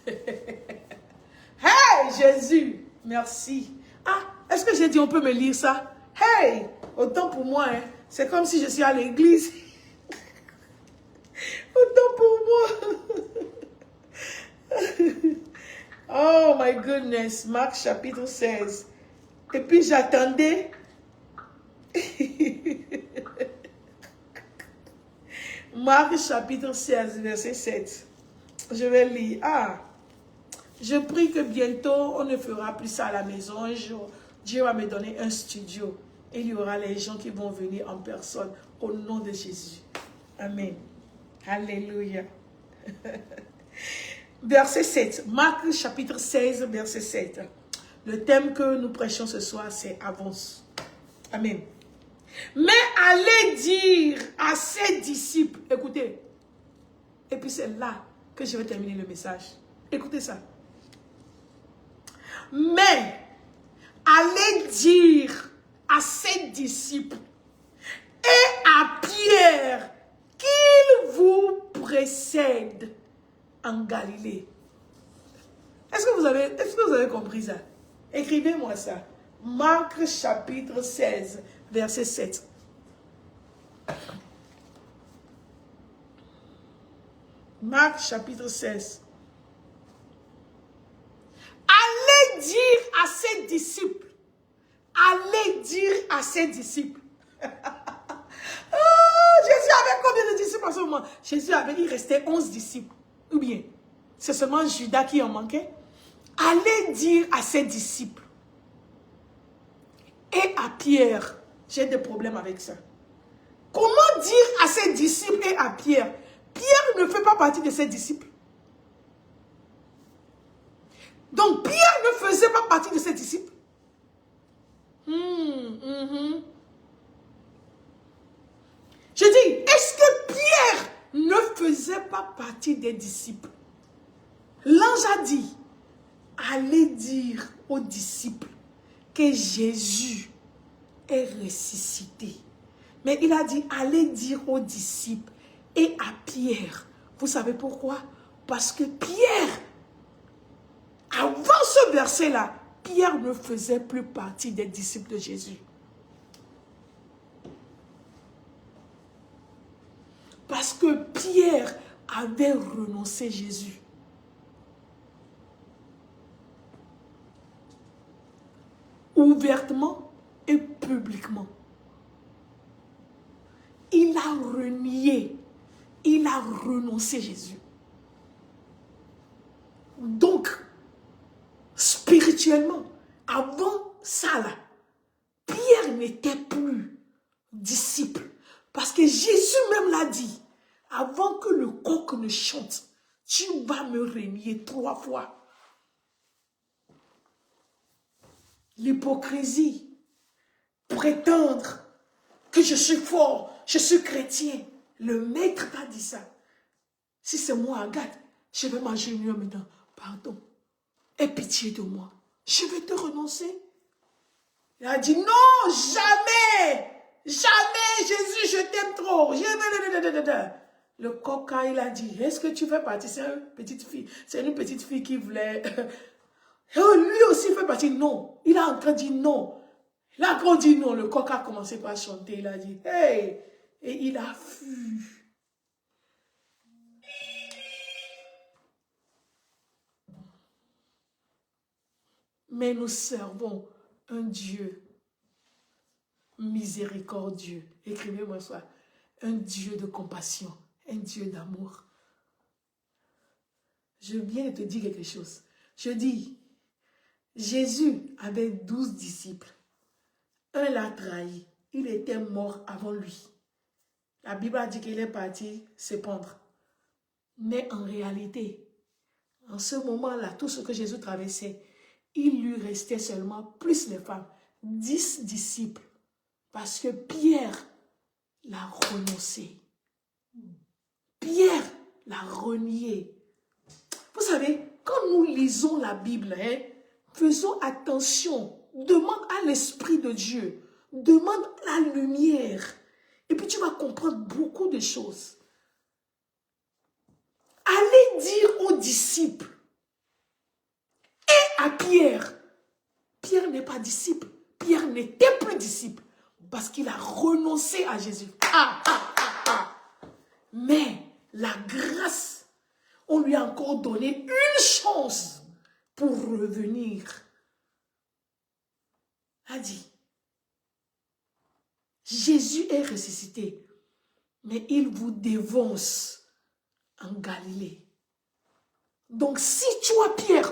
Hey Jésus, merci. Est-ce que j'ai dit on peut me lire ça? Hey, autant pour moi, hein. C'est comme si je suis à l'église. Autant pour moi. Oh my goodness, Marc chapitre 16. Et puis j'attendais. Marc chapitre 16, verset 7. Je vais lire. Je prie que bientôt, on ne fera plus ça à la maison. Un jour, Dieu va me donner un studio. Et il y aura les gens qui vont venir en personne. Au nom de Jésus. Amen. Alléluia. Verset 7. Marc chapitre 16, verset 7. Le thème que nous prêchons ce soir, c'est avance. Amen. Mais allez dire à ses disciples. Écoutez. Et puis c'est là que je vais terminer le message. Écoutez ça. Mais allez dire à ses disciples et à Pierre qu'il vous précède en Galilée. Est-ce que vous avez compris ça? Écrivez-moi ça. Marc chapitre 16, verset 7. Marc chapitre 16. Allez dire à ses disciples. Allez dire à ses disciples. Jésus avait combien de disciples en ce moment? Il restait 11 disciples. Ou bien, c'est seulement Judas qui en manquait. Allez dire à ses disciples. Et à Pierre. J'ai des problèmes avec ça. Comment dire à ses disciples et à Pierre? Pierre ne fait pas partie de ses disciples. Donc Pierre ne faisait pas partie de ses disciples. Je dis, est-ce que Pierre ne faisait pas partie des disciples? L'ange a dit, allez dire aux disciples que Jésus est ressuscité. Mais il a dit, allez dire aux disciples et à Pierre. Vous savez pourquoi? Parce que Pierre, avant ce verset-là, Pierre ne faisait plus partie des disciples de Jésus. Parce que Pierre avait renoncé Jésus. Ouvertement et publiquement. Il a renié, il a renoncé Jésus. Donc, spirituellement, avant ça là, Pierre n'était plus disciple. Parce que Jésus même l'a dit, avant que le coq ne chante, tu vas me renier 3 fois. L'hypocrisie, prétendre que je suis fort, je suis chrétien. Le maître t'a dit ça. Si c'est moi, Agathe, je vais m'agenouiller maintenant. Pardon, aie pitié de moi. Je vais te renoncer. Il a dit non, jamais. Jamais, Jésus, je t'aime trop. Le coca, il a dit, est-ce que tu fais partie? C'est une petite fille. C'est une petite fille qui voulait... Lui aussi fait partie. Non. Il a encore dit non. Là, quand on dit non, le coq a commencé par chanter. Il a dit, hey! Et il a fui. Mais nous servons un Dieu miséricordieux. Écrivez-moi ça. Un Dieu de compassion. Un Dieu d'amour. Je viens de te dire quelque chose. Je dis, Jésus avait 12 disciples. Un l'a trahi. Il était mort avant lui. La Bible a dit qu'il est parti se pendre. Mais en réalité, en ce moment-là, tout ce que Jésus traversait, il lui restait seulement, plus les femmes, 10 disciples. Parce que Pierre l'a renoncé. Pierre l'a renié. Vous savez, quand nous lisons la Bible, faisons attention. Demande à l'Esprit de Dieu. Demande la lumière. Et puis tu vas comprendre beaucoup de choses. Allez dire aux disciples et à Pierre. Pierre n'est pas disciple. Pierre n'était plus disciple parce qu'il a renoncé à Jésus. Mais la grâce, on lui a encore donné une chance pour revenir. A dit, Jésus est ressuscité, mais il vous dévance en Galilée. Donc si toi, Pierre,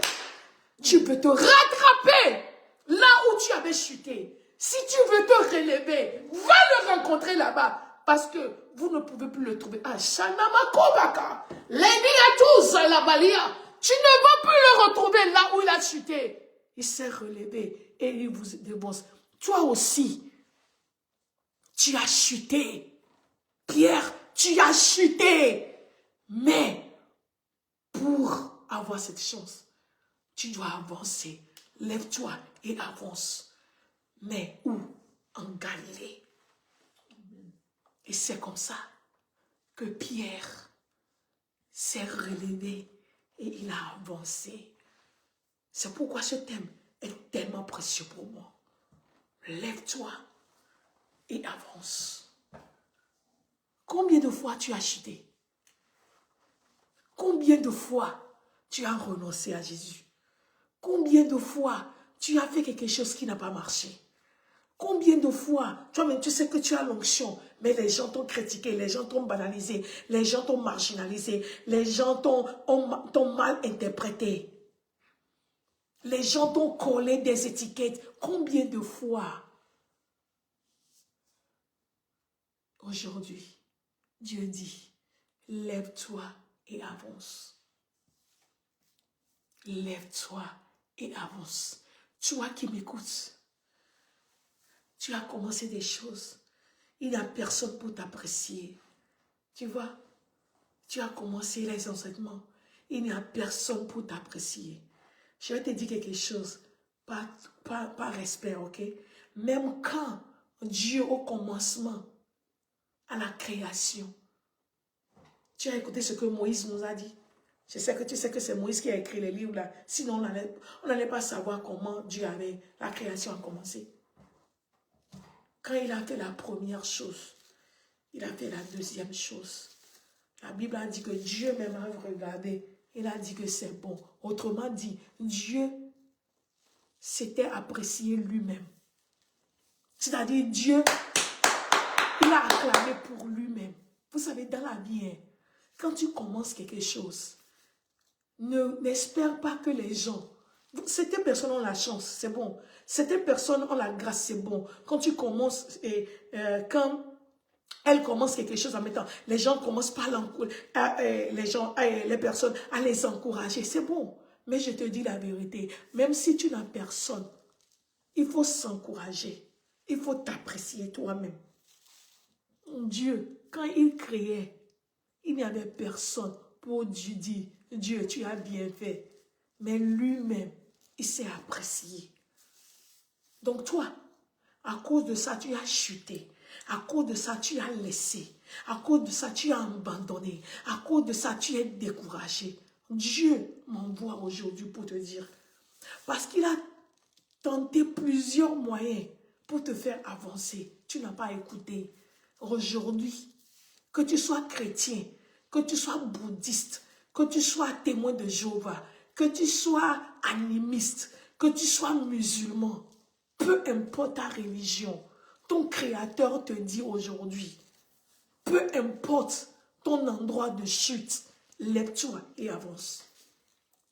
tu peux te rattraper là où tu avais chuté, si tu veux te relever, va le rencontrer là-bas, parce que vous ne pouvez plus le trouver. Ah, Shanamakovaka, Leniatus, la Balia, tu ne vas plus le retrouver là où il a chuté. Il s'est relevé et il vous dévance. Toi aussi, tu as chuté. Pierre, tu as chuté. Mais pour avoir cette chance, tu dois avancer. Lève-toi et avance. Mais où? En Galilée. Et c'est comme ça que Pierre s'est relevé et il a avancé. C'est pourquoi ce thème est tellement précieux pour moi. Lève-toi et avance. Combien de fois tu as chuté? Combien de fois tu as renoncé à Jésus? Combien de fois tu as fait quelque chose qui n'a pas marché? Combien de fois, toi-même, tu sais que tu as l'onction, mais les gens t'ont critiqué, les gens t'ont banalisé, les gens t'ont marginalisé, les gens t'ont mal interprété. Les gens t'ont collé des étiquettes. Combien de fois? Aujourd'hui, Dieu dit, lève-toi et avance. Lève-toi et avance. Toi qui m'écoutes, tu as commencé des choses. Il n'y a personne pour t'apprécier. Tu vois, tu as commencé les enseignements. Il n'y a personne pour t'apprécier. Je vais te dire quelque chose. Pas respect, ok? Même quand Dieu au commencement, à la création. Tu as écouté ce que Moïse nous a dit. Je sais que tu sais que c'est Moïse qui a écrit les livres là. Sinon, on n'allait pas savoir comment Dieu avait, la création a commencé. Quand il a fait la première chose, il a fait la deuxième chose. La Bible a dit que Dieu même a regardé. Il a dit que c'est bon. Autrement dit, Dieu s'était apprécié lui-même. C'est-à-dire Dieu, il a acclamé pour lui-même. Vous savez, dans la vie, hein, quand tu commences quelque chose, n'espère pas que les gens... Certaines personnes ont la chance, c'est bon. Certaines personnes ont la grâce, c'est bon. Quand tu commences, quand elles commencent quelque chose en mettant, les gens commencent par les personnes à les encourager, c'est bon. Mais je te dis la vérité, même si tu n'as personne, il faut s'encourager. Il faut t'apprécier toi-même. Dieu, quand il créait, il n'y avait personne pour Dieu dire, Dieu, tu as bien fait. Mais lui-même, il s'est apprécié. Donc toi, à cause de ça, tu as chuté. À cause de ça, tu as laissé. À cause de ça, tu as abandonné. À cause de ça, tu es découragé. Dieu m'envoie aujourd'hui pour te dire. Parce qu'il a tenté plusieurs moyens pour te faire avancer. Tu n'as pas écouté. Aujourd'hui, que tu sois chrétien, que tu sois bouddhiste, que tu sois témoin de Jéhovah, que tu sois animiste, que tu sois musulman, peu importe ta religion, ton créateur te dit aujourd'hui, peu importe ton endroit de chute, lève-toi et avance.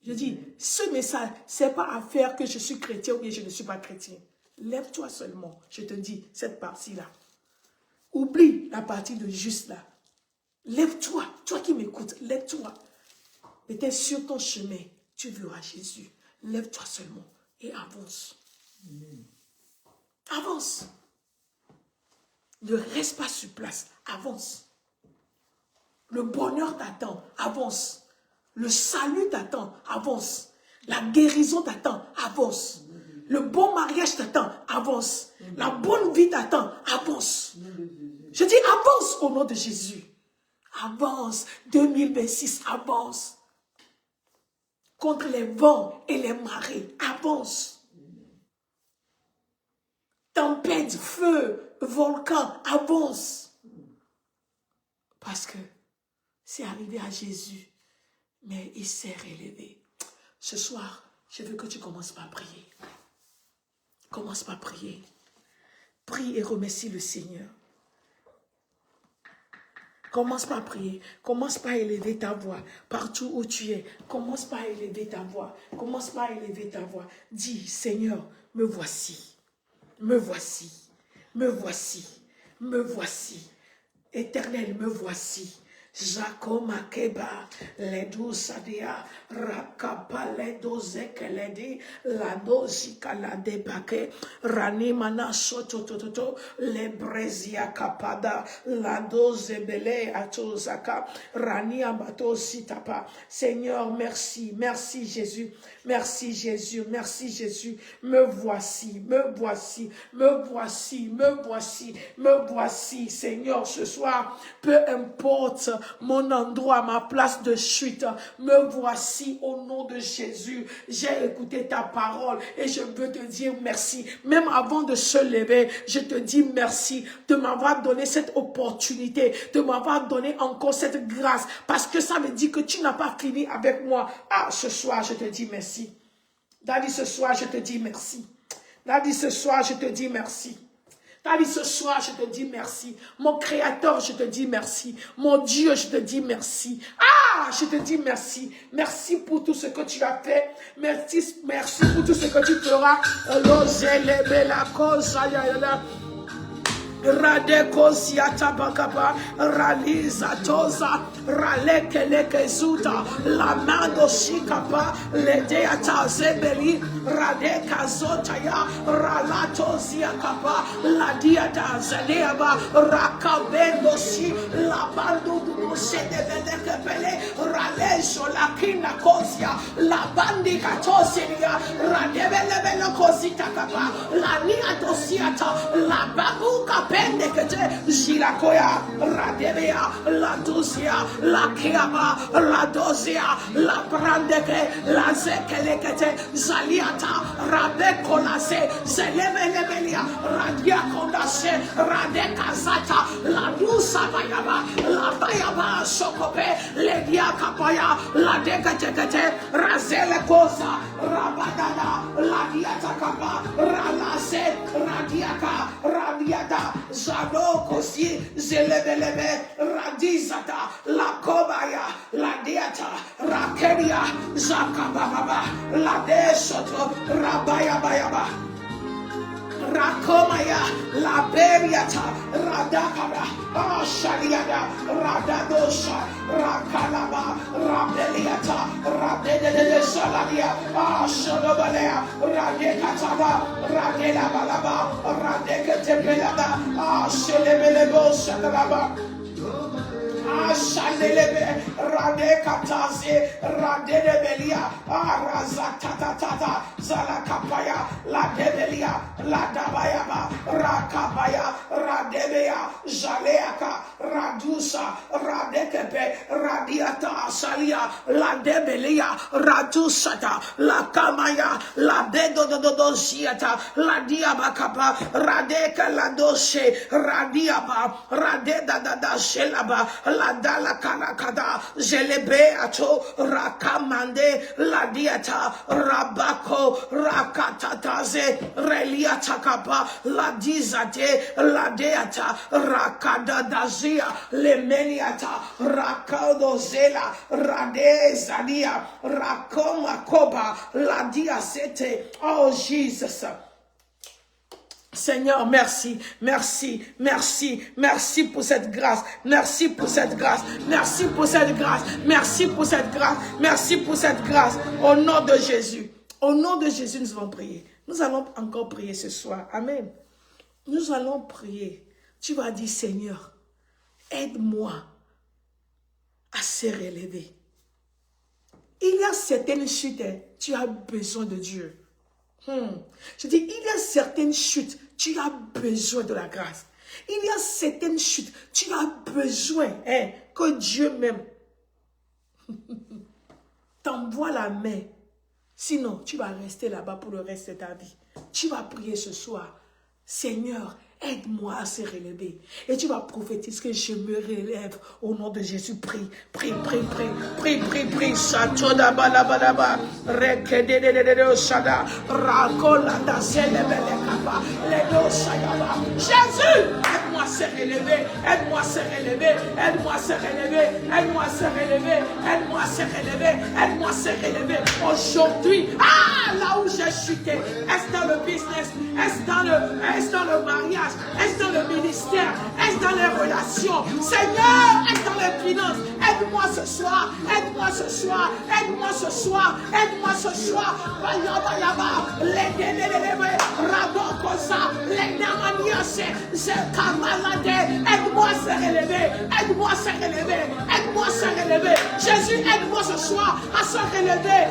Je dis, ce message, ce n'est pas à faire que je suis chrétien ou bien je ne suis pas chrétien. Lève-toi seulement, je te dis, cette partie-là. Oublie la partie de juste là. Lève-toi, toi qui m'écoutes, lève-toi. Mais tu es sur ton chemin, tu verras Jésus. Lève-toi seulement et avance. Avance. Ne reste pas sur place, avance. Le bonheur t'attend, avance. Le salut t'attend, avance. La guérison t'attend, avance. Le bon mariage t'attend, avance. La bonne vie t'attend, avance. Je dis avance au nom de Jésus. Avance, 2026, avance. Contre les vents et les marées, avance. Tempête, feu, volcan, avance. Parce que c'est arrivé à Jésus, mais il s'est relevé. Ce soir, je veux que tu commences par prier. Commence par prier. Prie et remercie le Seigneur. Commence par prier. Commence par élever ta voix. Partout où tu es, commence par élever ta voix. Commence par élever ta voix. Dis, Seigneur, me voici. Me voici. Me voici. Me voici. Éternel, me voici. Jakoma keba, ledu sadia, rakapa ledo zekeledi, lado zika la debake, rani mana soto toto, lebrezia kapada, lado zebele atozaka, rani abato sitapa. Seigneur, merci, merci Jésus, merci Jésus, merci Jésus. Me voici, me voici, me voici, me voici, me voici, Seigneur, ce soir, peu importe mon endroit, ma place de chute, me voici au nom de Jésus. J'ai écouté ta parole et je veux te dire merci. Même avant de se lever, je te dis merci de m'avoir donné cette opportunité, de m'avoir donné encore cette grâce, parce que ça me dit que tu n'as pas fini avec moi. Ah, ce soir, je te dis merci. Daddy, ce soir, je te dis merci. Daddy, ce soir, je te dis merci. Daddy, ce soir, je te dis merci. Mon Créateur, je te dis merci. Mon Dieu, je te dis merci. Ah, je te dis merci. Merci pour tout ce que tu as fait. Merci, merci pour tout ce que tu feras. Radeko siata bakaba, raliza toza, raleke leke zuta, la mando shikapa, ledeata zebeli, radeka zotaya, ralato ziakapa, la diada zadeaba, rakabendo si, la bando du sede vedeke pele, ralejo la kina kozia, la bandi katoselia, radebele kozita kapa, la nia dosiata, la babuka pende kete jilakoya radebea la duzia la kiaba la dozia la brandeke la zekelekete zaliata rabekolase zelebelebelia radia kondase radeka zata la dusa bayaba la bayaba sokope ledia kapaya la deketekete razele koza rabadada la diata kapa ralase radiaka radiada Zado kosi zelebelebe radizata la kobaya la diata rakeria zakababa la desoto rabaya bayaba rakomaya la beriata radakara ashaliada radadosa rakalaba rabeliata radede saladia ashodobalea radekataba radelabalaba radeketepelada ashelebelebo salaba Ashanelebe radekataze radedebelia arazatatata zalakapaya la debelia la dabayaba rakabaya radebea jaleaka radusa radekepe radiata salia la debelia radusata la kamaya la bedododosiata la diabakapa radeka la doshe radiaba radedadada shelaba la dala kanakada jelebe ato rakamande la diata rabako rakatataze reliata kapa la dizate la deata rakada dazia lemeniata rakado zela rade zadia rakoma koba la diasete. Oh Jesus. Seigneur, merci, merci, merci, merci pour cette grâce, merci pour cette grâce, merci pour cette grâce, merci pour cette grâce, merci pour cette grâce, au nom de Jésus. Au nom de Jésus, nous allons prier. Nous allons encore prier ce soir. Amen. Nous allons prier. Tu vas dire, Seigneur, aide-moi à se relever. Il y a certaines chutes, tu as besoin de Dieu. Je dis, il y a certaines chutes, tu as besoin de la grâce. Il y a certaines chutes, tu as besoin que Dieu même t'envoie la main. Sinon, tu vas rester là-bas pour le reste de ta vie. Tu vas prier ce soir, Seigneur, aide-moi à se relever. Et tu vas prophétiser que je me relève au nom de Jésus. Prie, prie, prie, prie, prie, prie, prie. Satoda balabalaba. Rekedededede shada. Rakolanda zelebele kapa. Ledo shayaba. Jésus, aide-moi à se relever. Aide-moi à se relever. Aide-moi à se relever. Aide-moi à se relever. Aide-moi à se relever. Aide-moi à se relever. Aujourd'hui, là où j'ai chuté, est-ce dans le business? Est-ce dans le mariage? Est-ce dans le ministère? Est-ce dans les relations? Seigneur, est-ce dans les finances? Aide-moi ce soir. Aide-moi ce soir. Aide-moi ce soir. Aide-moi ce soir. Bayaba yaba. Les radokosa. Les namaniase. C'est kamalade. Aide-moi à se relever. Aide-moi à se relever. Aide-moi à se relever. Jésus, aide-moi ce soir à se relever.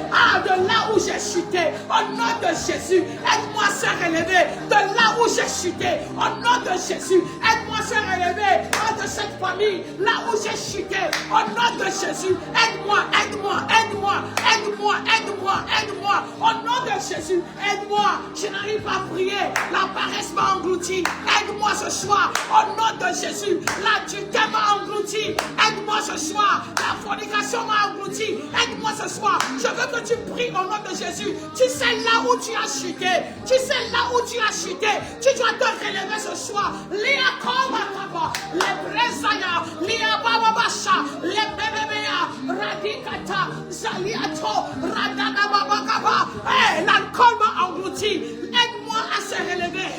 De là où j'ai chuté. Au nom de Jésus, aide-moi à se relever. De là où j'ai chuté. Au nom de Jésus, aide-moi à se relever de cette famille, là où j'ai chuté. Au nom de Jésus, aide-moi, aide-moi, aide-moi, aide-moi, aide-moi, aide-moi. Au nom de Jésus, aide-moi. Je n'arrive pas à prier. La paresse m'a englouti. Aide-moi ce soir. Au nom de Jésus, la dureté m'a englouti. Aide-moi ce soir. La fornication m'a englouti. Aide-moi ce soir. Je veux que tu pries au nom de Jésus. Tu sais là où tu as chuté. Tu sais là où tu as chuté. Tu dois te relever ce soir. Léa Koma, les Bresaya, Léa Bababasha, les Bébéa, Radikata, Zaliato, Radagababakaba. L'alcool m'a englouti. Aide-moi à se relever.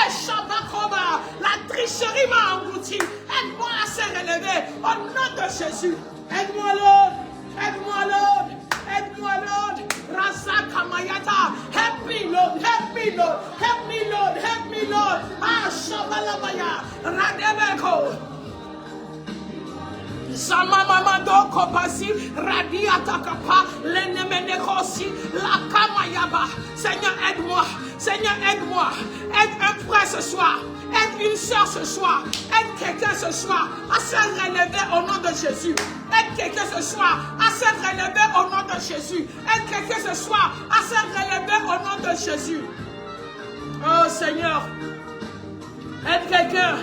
Shabakoba, la triche qui m'a englouti. Aide-moi à se relever au nom de Jésus. Aide-moi, Lord. Aide-moi, Lord. Aide-moi, Lord. Rasa Kamayata. Help me, Lord. Help me, Lord. Help me, Lord. Help me, Lord. Ah, Shabalamaya. Radebeko. Sama mamando kopasi radia takapa lenemenekosi la kamayaba. Seigneur, aide-moi. Seigneur, aide-moi. Aide un frère ce soir. Aide une soeur ce soir. Aide quelqu'un ce soir à se relever au nom de Jésus. Aide quelqu'un ce soir à se relever au nom de Jésus. Aide quelqu'un ce soir à se relever au nom de Jésus. Oh Seigneur, aide quelqu'un.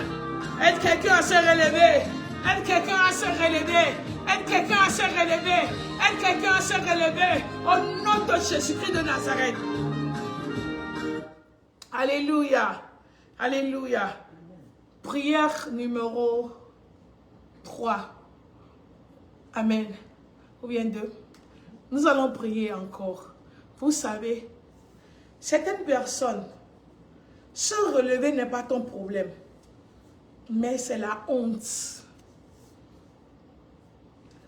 Aide quelqu'un à se relever. Aide quelqu'un à se relever. Aide quelqu'un à se relever. Aide quelqu'un à se relever. Au nom de Jésus-Christ de Nazareth. Alléluia. Alléluia. Prière numéro 3. Amen. Ou bien 2. Nous allons prier encore. Vous savez, certaines personnes, se relever n'est pas ton problème. Mais c'est la honte.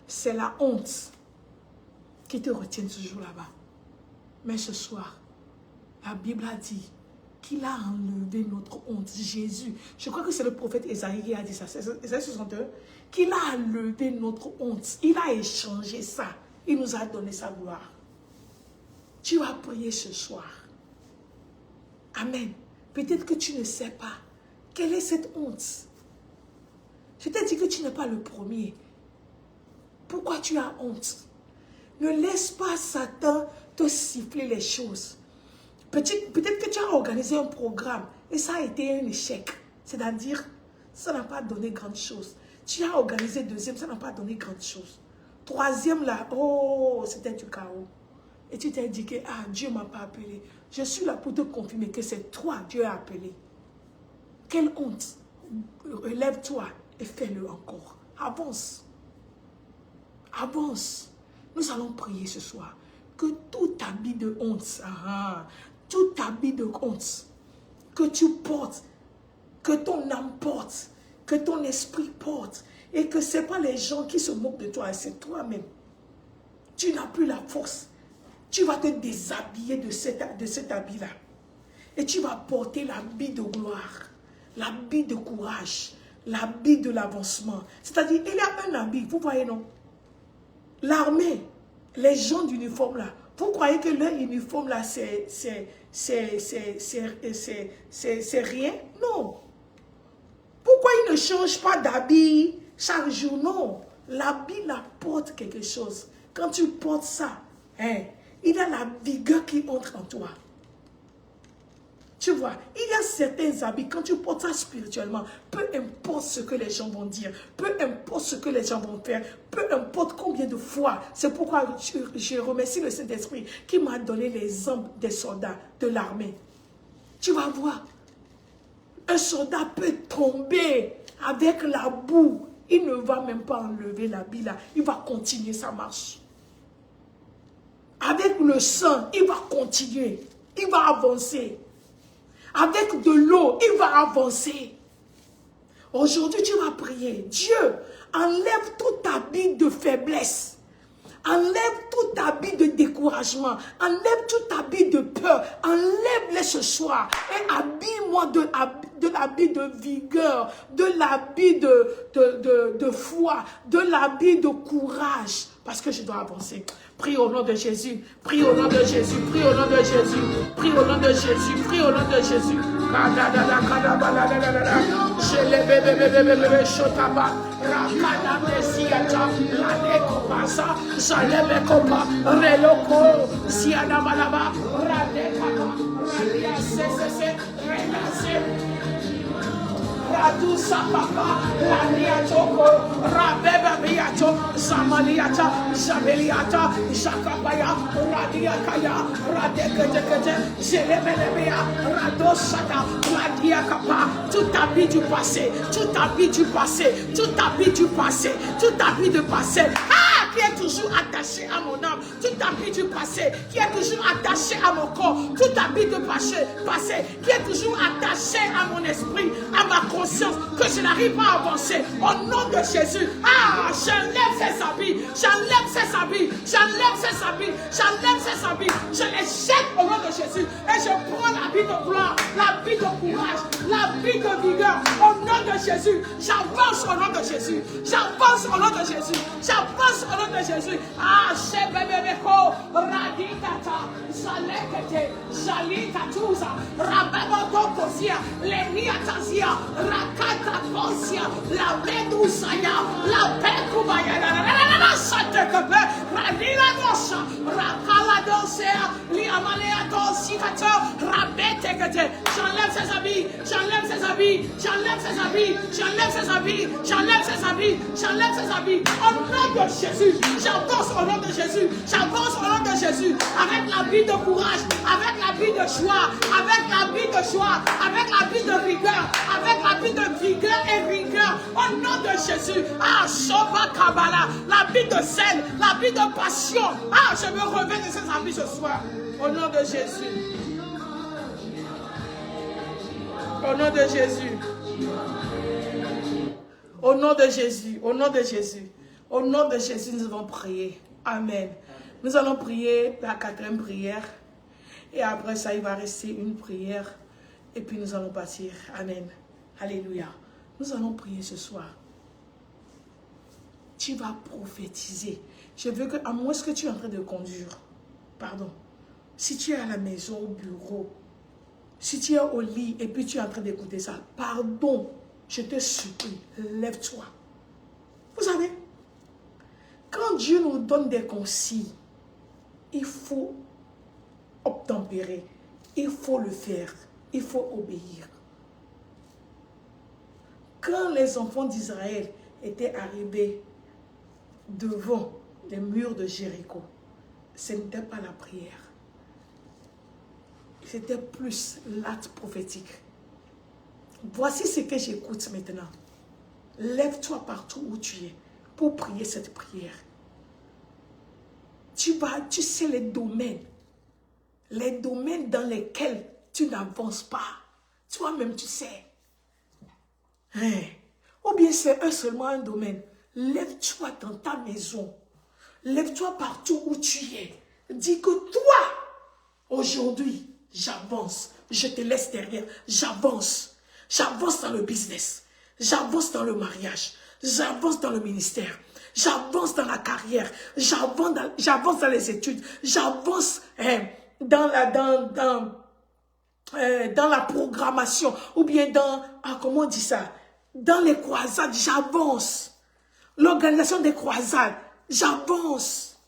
C'est la honte qui te retient toujours là-bas. Mais ce soir, la Bible a dit qu'il a enlevé notre honte. Jésus, je crois que c'est le prophète Ésaïe qui a dit ça, c'est Ésaïe 62, qu'il a enlevé notre honte. Il a échangé ça. Il nous a donné sa gloire. Tu vas prier ce soir. Amen. Peut-être que tu ne sais pas quelle est cette honte. Je t'ai dit que tu n'es pas le premier. Pourquoi tu as honte? Ne laisse pas Satan te siffler les choses. Peut-être que tu as organisé un programme et ça a été un échec. C'est-à-dire, ça n'a pas donné grande chose. Tu as organisé deuxième, ça n'a pas donné grande chose. Troisième là, oh, c'était du chaos. Et tu t'es dit que, ah, Dieu ne m'a pas appelé. Je suis là pour te confirmer que c'est toi, Dieu a appelé. Quelle honte. Relève-toi et fais-le encore. Avance. Avance. Nous allons prier ce soir. Que tout habit de honte, tout habit de honte que tu portes, que ton âme porte, que ton esprit porte, et que ce n'est pas les gens qui se moquent de toi, c'est toi-même. Tu n'as plus la force. Tu vas te déshabiller de cet habit-là. Et tu vas porter l'habit de gloire, l'habit de courage, l'habit de l'avancement. C'est-à-dire, il y a un habit, vous voyez non? L'armée, les gens d'uniforme là, vous croyez que leur uniforme là, c'est rien? Non. Pourquoi ils ne changent pas d'habit chaque jour? Non. L'habit là porte quelque chose. Quand tu portes ça, hein, il y a la vigueur qui entre en toi. Tu vois, il y a certains habits, quand tu portes ça spirituellement, peu importe ce que les gens vont dire, peu importe ce que les gens vont faire, peu importe combien de fois. C'est pourquoi je remercie le Saint-Esprit qui m'a donné l'exemple des soldats de l'armée. Tu vas voir, un soldat peut tomber avec la boue. Il ne va même pas enlever l'habit là, il va continuer sa marche. Avec le sang, il va continuer, il va avancer. Avec de l'eau, il va avancer. Aujourd'hui, tu vas prier. Dieu, enlève tout habit de faiblesse. Enlève tout habit de découragement. Enlève tout habit de peur. Enlève-les ce soir. Et habille-moi de l'habit de vigueur, de l'habit de foi, de l'habit de courage. Parce que je dois avancer. Prie au nom de Jésus. Prie au nom de Jésus. Prie au nom de Jésus. Prie au nom de Jésus. Prie au nom de Jésus. Je les bébé chotaba. Rakada mesiata. La nekopasa. Jaleme kopa. Reloko. Siana malaba. Radekapa. Radia sese. Relase. Radusa papa, Raniatoko, Rabeba Biato, Zamaliata, Zabeliata, Zakabaya, Radiakaya, Radekete, Zelemea, Radosata, Radiakapa, tout habit du passé, tout habit du passé, tout habit du passé, tout habit du passé. Ah! qui est toujours attaché à mon âme, tout habit du passé, qui est toujours attaché à mon corps, tout habit de passé, qui est toujours attaché à mon esprit, à ma conscience, que je n'arrive pas à avancer. Au nom de Jésus, j'enlève ces habits, j'enlève ces habits, j'enlève ces habits, j'enlève ces habits, je les jette au nom de Jésus et je prends l'habit de gloire, l'habit de courage, l'habit de vigueur au nom de Jésus. J'avance au nom de Jésus, j'avance au nom de Jésus, j'avance au nom de Jésus. Shebebebeko, Radikata, Zalekete, Jalikatuza, Rababotokosia, Leniatazia, Rakata Kosia, la Medusaya, la Pekubaya, la Satekepe, Radila Dosha, Rakala Dosea, Liamalea Dosikata, Rabetekete. J'enlève ses habits, j'enlève ses habits, j'enlève ses habits, j'enlève ses habits, j'enlève ses habits, j'enlève ses habits. Au nom de Jésus, j'avance au nom de Jésus, j'avance au nom de Jésus, avec l'habit de courage, avec l'habit de joie, avec l'habit de joie, avec l'habit de rigueur, avec l'habit de vigueur et rigueur. Au nom de Jésus, Shoba Kabbalah, l'habit de zèle, l'habit de passion. Je me revêt de ces habits ce soir. Au nom de Jésus. Au nom de Jésus. Au nom de Jésus. Au nom de Jésus. Au nom de Jésus, nous allons prier. Amen. Nous allons prier la 4e prière. Et après ça, il va rester une prière. Et puis nous allons partir. Amen. Alléluia. Nous allons prier ce soir. Tu vas prophétiser. Je veux que, à moins que tu es en train de conduire. Pardon. Si tu es à la maison, au bureau, si tu es au lit et puis tu es en train d'écouter ça, pardon, je te supplie, lève-toi. Vous savez, quand Dieu nous donne des consignes, il faut obtempérer, il faut le faire, il faut obéir. Quand les enfants d'Israël étaient arrivés devant les murs de Jéricho, ce n'était pas la prière. C'était plus l'acte prophétique. Voici ce que j'écoute maintenant. Lève-toi partout où tu es pour prier cette prière. Tu sais les domaines dans lesquels tu n'avances pas. Toi-même, tu sais. Ou bien c'est seulement un domaine. Lève-toi dans ta maison. Lève-toi partout où tu es. Dis que toi, aujourd'hui, j'avance. Je te laisse derrière. J'avance. J'avance dans le business. J'avance dans le mariage. J'avance dans le ministère. J'avance dans la carrière. J'avance dans les études. J'avance dans la programmation. Ou bien dans, comment on dit ça? Dans les croisades, j'avance. L'organisation des croisades, j'avance.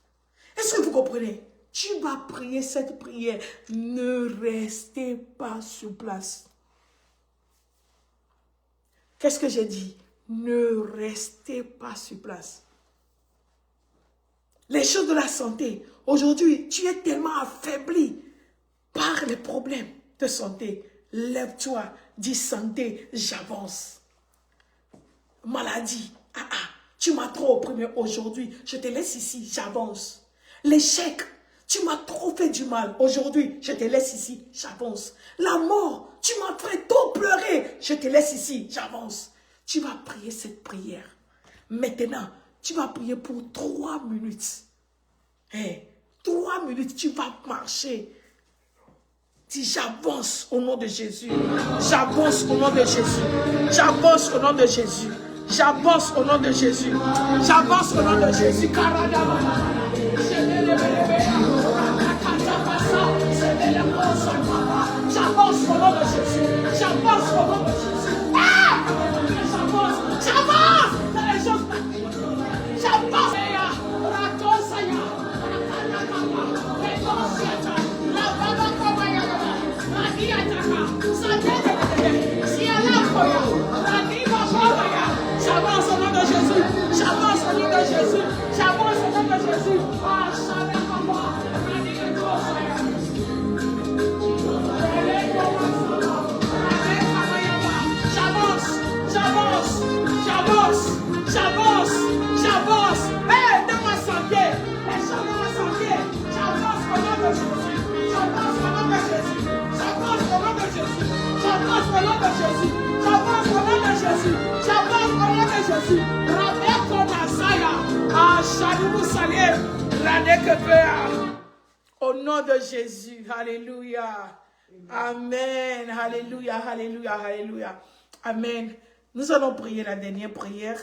Est-ce que vous comprenez? Tu vas prier cette prière. Ne restez pas sur place. Qu'est-ce que j'ai dit? Ne restez pas sur place. Les choses de la santé. Aujourd'hui, tu es tellement affaibli par les problèmes de santé. Lève-toi, dis santé, j'avance. Maladie, tu m'as trop opprimé aujourd'hui. Je te laisse ici, j'avance. L'échec, tu m'as trop fait du mal. Aujourd'hui, je te laisse ici, j'avance. La mort, tu m'as fait trop pleurer. Je te laisse ici, j'avance. Tu vas prier cette prière. Maintenant, tu vas prier pour 3 minutes. 3 minutes, tu vas marcher. Dis, j'avance au nom de Jésus. J'avance au nom de Jésus. J'avance au nom de Jésus. J'avance au nom de Jésus. J'avance au nom de Jésus. J'avance au nom de Jésus. J'avance au nom de Jésus. J'avance dans les choses. J'avance. J'avance au nom de Jésus. J'avance au nom de Jésus. J'avance au nom de Jésus. n'en ai que peur. Au nom de Jésus. Alléluia. Amen. Alléluia, alléluia, alléluia. Amen. Nous allons prier la dernière prière.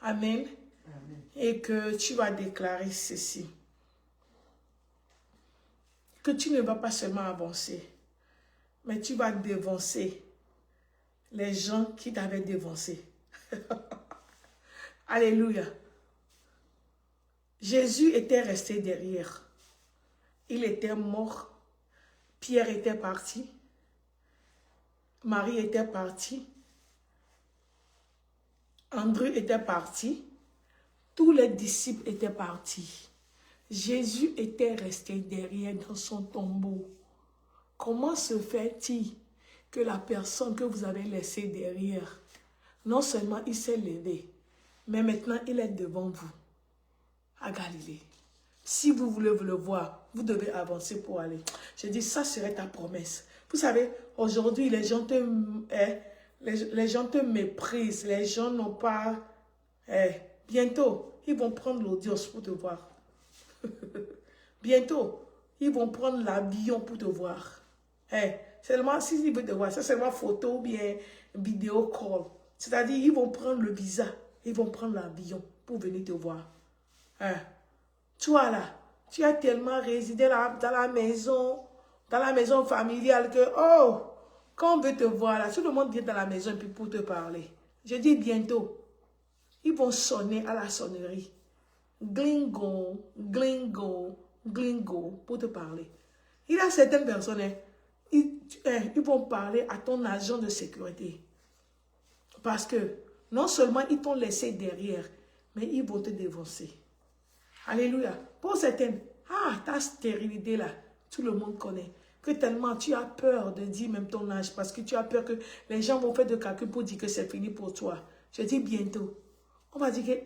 Amen. Amen. Et que tu vas déclarer ceci. Que tu ne vas pas seulement avancer, mais tu vas dévancer les gens qui t'avaient dévancé. Alléluia. Jésus était resté derrière. Il était mort. Pierre était parti. Marie était partie. André était parti. Tous les disciples étaient partis. Jésus était resté derrière dans son tombeau. Comment se fait-il que la personne que vous avez laissée derrière, non seulement il s'est levé, mais maintenant il est devant vous, à Galilée? Si vous voulez vous le voir, vous devez avancer pour aller. Je dis, ça serait ta promesse. Vous savez, aujourd'hui, les gens te méprisent. Les gens n'ont pas... bientôt, ils vont prendre l'audience pour te voir. Bientôt, ils vont prendre l'avion pour te voir. Seulement, s'ils veulent te voir, c'est seulement photo ou bien vidéo call. C'est-à-dire, ils vont prendre le visa, ils vont prendre l'avion pour venir te voir. Toi là, tu as tellement résidé dans la maison familiale que, oh, quand on veut te voir là, tout le monde vient dans la maison puis pour te parler. Je dis bientôt, ils vont sonner à la sonnerie. Glingo, glingo, glingo, pour te parler. Il y a certaines personnes, ils vont parler à ton agent de sécurité. Parce que non seulement ils t'ont laissé derrière, mais ils vont te dévancer. Alléluia. Pour certaines, ta stérilité là, tout le monde connaît. Que tellement tu as peur de dire même ton âge, parce que tu as peur que les gens vont faire de calcul pour dire que c'est fini pour toi. Je dis bientôt. On va dire que,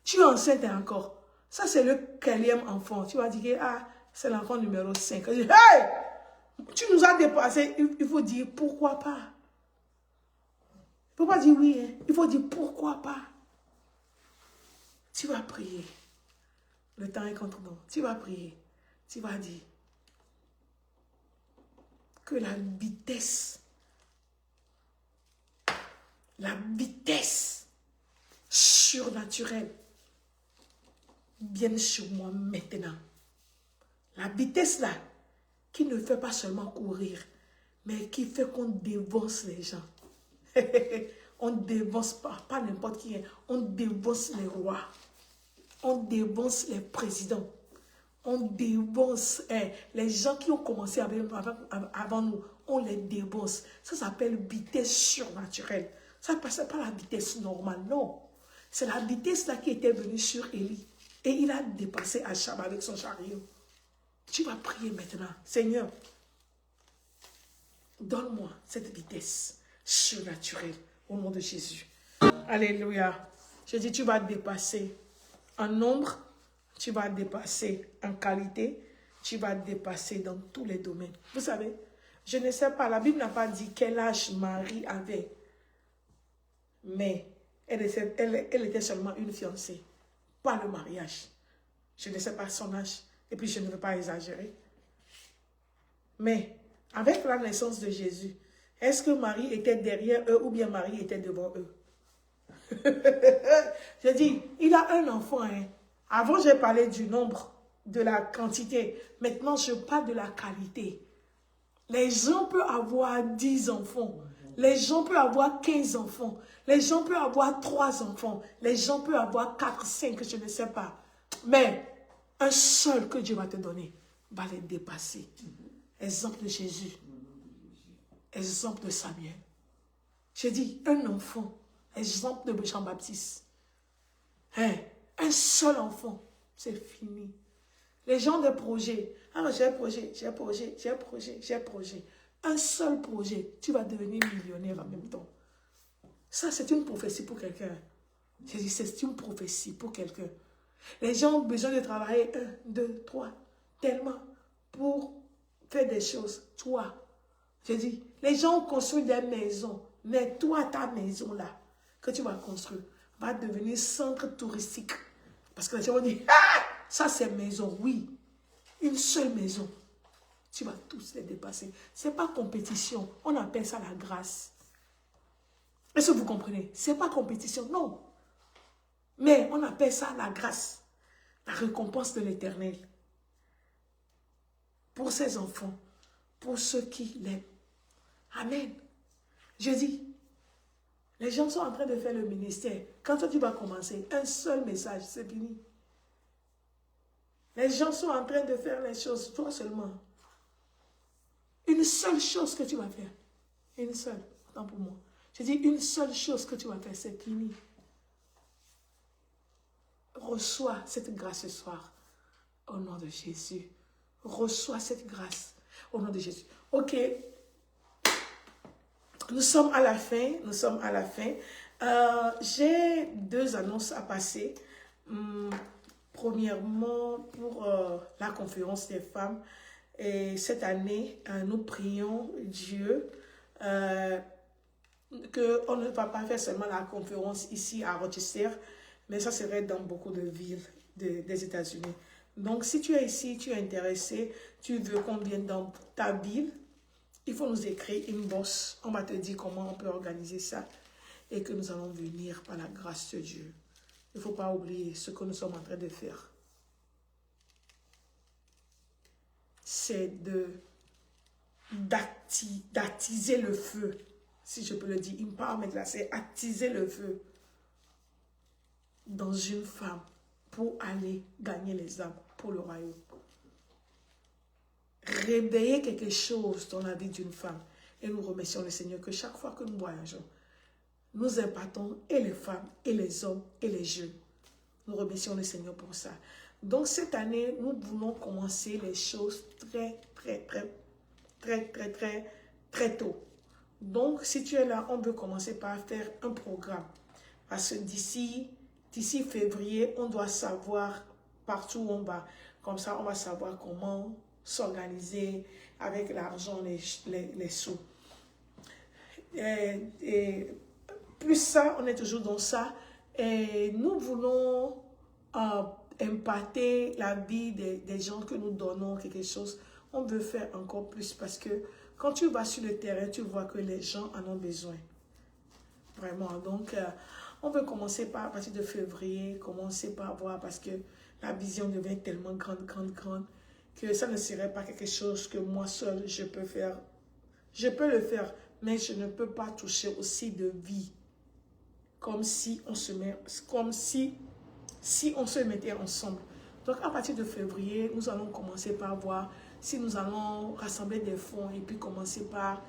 tu es enceinte encore. Ça, c'est le 4e enfant. Tu vas dire que, c'est l'enfant numéro 5. Je dis, hey! Tu nous as dépassé. Il faut dire, pourquoi pas? Il ne faut pas dire oui. Hein. Il faut dire, pourquoi pas? Tu vas prier. Le temps est contre nous. Tu vas prier. Tu vas dire que la vitesse surnaturelle vienne sur moi maintenant. La vitesse là, qui ne fait pas seulement courir, mais qui fait qu'on dévance les gens. On dévance pas n'importe qui. On dévance les rois. On dévance les présidents. On dévance les gens qui ont commencé avant nous. On les dévance. Ça s'appelle vitesse surnaturelle. Ça ne passe pas la vitesse normale, non. C'est la vitesse là qui était venue sur Élie. Et il a dépassé Achab avec son chariot. Tu vas prier maintenant. Seigneur, donne-moi cette vitesse surnaturelle au nom de Jésus. Alléluia. Je dis, tu vas dépasser en nombre, tu vas dépasser en qualité, tu vas dépasser dans tous les domaines. Vous savez, je ne sais pas, la Bible n'a pas dit quel âge Marie avait, mais elle était seulement une fiancée, pas le mariage. Je ne sais pas son âge, et puis je ne veux pas exagérer. Mais avec la naissance de Jésus, est-ce que Marie était derrière eux ou bien Marie était devant eux? Je dis, il a un enfant. Hein. Avant, j'ai parlé du nombre, de la quantité. Maintenant, je parle de la qualité. Les gens peuvent avoir 10 enfants. Les gens peuvent avoir 15 enfants. Les gens peuvent avoir 3 enfants. Les gens peuvent avoir 4, 5, je ne sais pas. Mais un seul que Dieu va te donner va les dépasser. Exemple de Jésus. Exemple de Samuel. J'ai dit, un enfant. Exemple de Jean-Baptiste. Un seul enfant. C'est fini. Les gens de projet. J'ai un projet, j'ai un projet, j'ai un projet, j'ai un projet. Un seul projet. Tu vas devenir millionnaire en même temps. Ça, c'est une prophétie pour quelqu'un. J'ai dit, c'est une prophétie pour quelqu'un. Les gens ont besoin de travailler 1, 2, 3, tellement pour faire des choses. Toi, j'ai dit, les gens ont construit des maisons, mais toi, ta maison là, que tu vas construire, va devenir centre touristique. Parce que les gens vont dire, ah, ça c'est maison. Oui, une seule maison. Tu vas tous les dépasser. Ce n'est pas compétition. On appelle ça la grâce. Est-ce que vous comprenez? Ce n'est pas compétition, non. Mais on appelle ça la grâce. La récompense de l'Éternel. Pour ses enfants. Pour ceux qui l'aiment. Amen. Je dis, les gens sont en train de faire le ministère. Quand toi tu vas commencer, un seul message, c'est fini. Les gens sont en train de faire les choses, toi seulement. Une seule chose que tu vas faire. Une seule. Tant pour moi. Je dis une seule chose que tu vas faire, c'est fini. Reçois cette grâce ce soir. Au nom de Jésus. Reçois cette grâce. Au nom de Jésus. Ok. Nous sommes à la fin. Nous sommes à la fin. J'ai 2 annonces à passer. Premièrement, pour la conférence des femmes. Et cette année, nous prions Dieu qu'on ne va pas faire seulement la conférence ici à Rochester, mais ça serait dans beaucoup de villes des États-Unis. Donc, si tu es ici, tu es intéressé, tu veux qu'on vienne dans ta ville, il faut nous écrire inbox. On va te dire comment on peut organiser ça et que nous allons venir par la grâce de Dieu. Il ne faut pas oublier ce que nous sommes en train de faire. C'est d'attiser le feu, si je peux le dire. Empowerment là, c'est attiser le feu dans une femme pour aller gagner les âmes pour le royaume. Réveiller quelque chose dans la vie d'une femme. Et nous remercions le Seigneur que chaque fois que nous voyageons, nous impactons et les femmes, et les hommes, et les jeunes. Nous remercions le Seigneur pour ça. Donc cette année, nous voulons commencer les choses très tôt. Donc si tu es là, on veut commencer par faire un programme. Parce que d'ici février, on doit savoir partout où on va. Comme ça, on va savoir comment s'organiser avec l'argent, les sous. Et plus ça, on est toujours dans ça. Et nous voulons impacter la vie des gens que nous donnons quelque chose. On veut faire encore plus parce que quand tu vas sur le terrain, tu vois que les gens en ont besoin. Vraiment. Donc, on veut commencer par, à partir de février, commencer par voir parce que la vision devient tellement grande, que ça ne serait pas quelque chose que moi seul je peux faire. Je peux le faire, mais je ne peux pas toucher aussi de vie. Comme si on se mettait ensemble. Donc, à partir de février, nous allons commencer par voir si nous allons rassembler des fonds et puis commencer par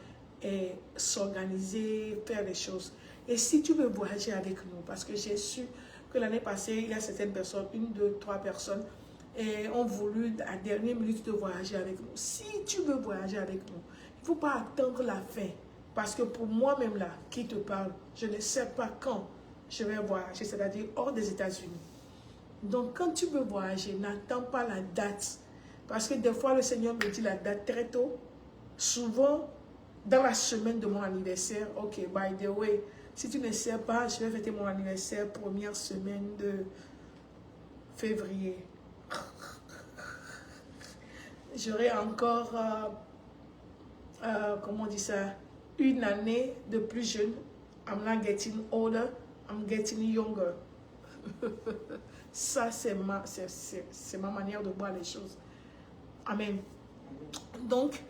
s'organiser, faire des choses. Et si tu veux voyager avec nous, parce que j'ai su que l'année passée, il y a certaines personnes, 1, 2, 3 personnes, et ont voulu à la dernière minute de voyager avec nous. Si tu veux voyager avec nous, il ne faut pas attendre la fin. Parce que pour moi-même là, qui te parle, je ne sais pas quand je vais voyager, c'est-à-dire hors des États-Unis. Donc quand tu veux voyager, n'attends pas la date. Parce que des fois, le Seigneur me dit la date très tôt. Souvent, dans la semaine de mon anniversaire, ok, by the way, si tu ne sais pas, je vais fêter mon anniversaire première semaine de février. J'aurai encore, comment on dit ça, une année de plus jeune. I'm not getting older, I'm getting younger. Ça, c'est ma manière de voir les choses. Amen. Donc,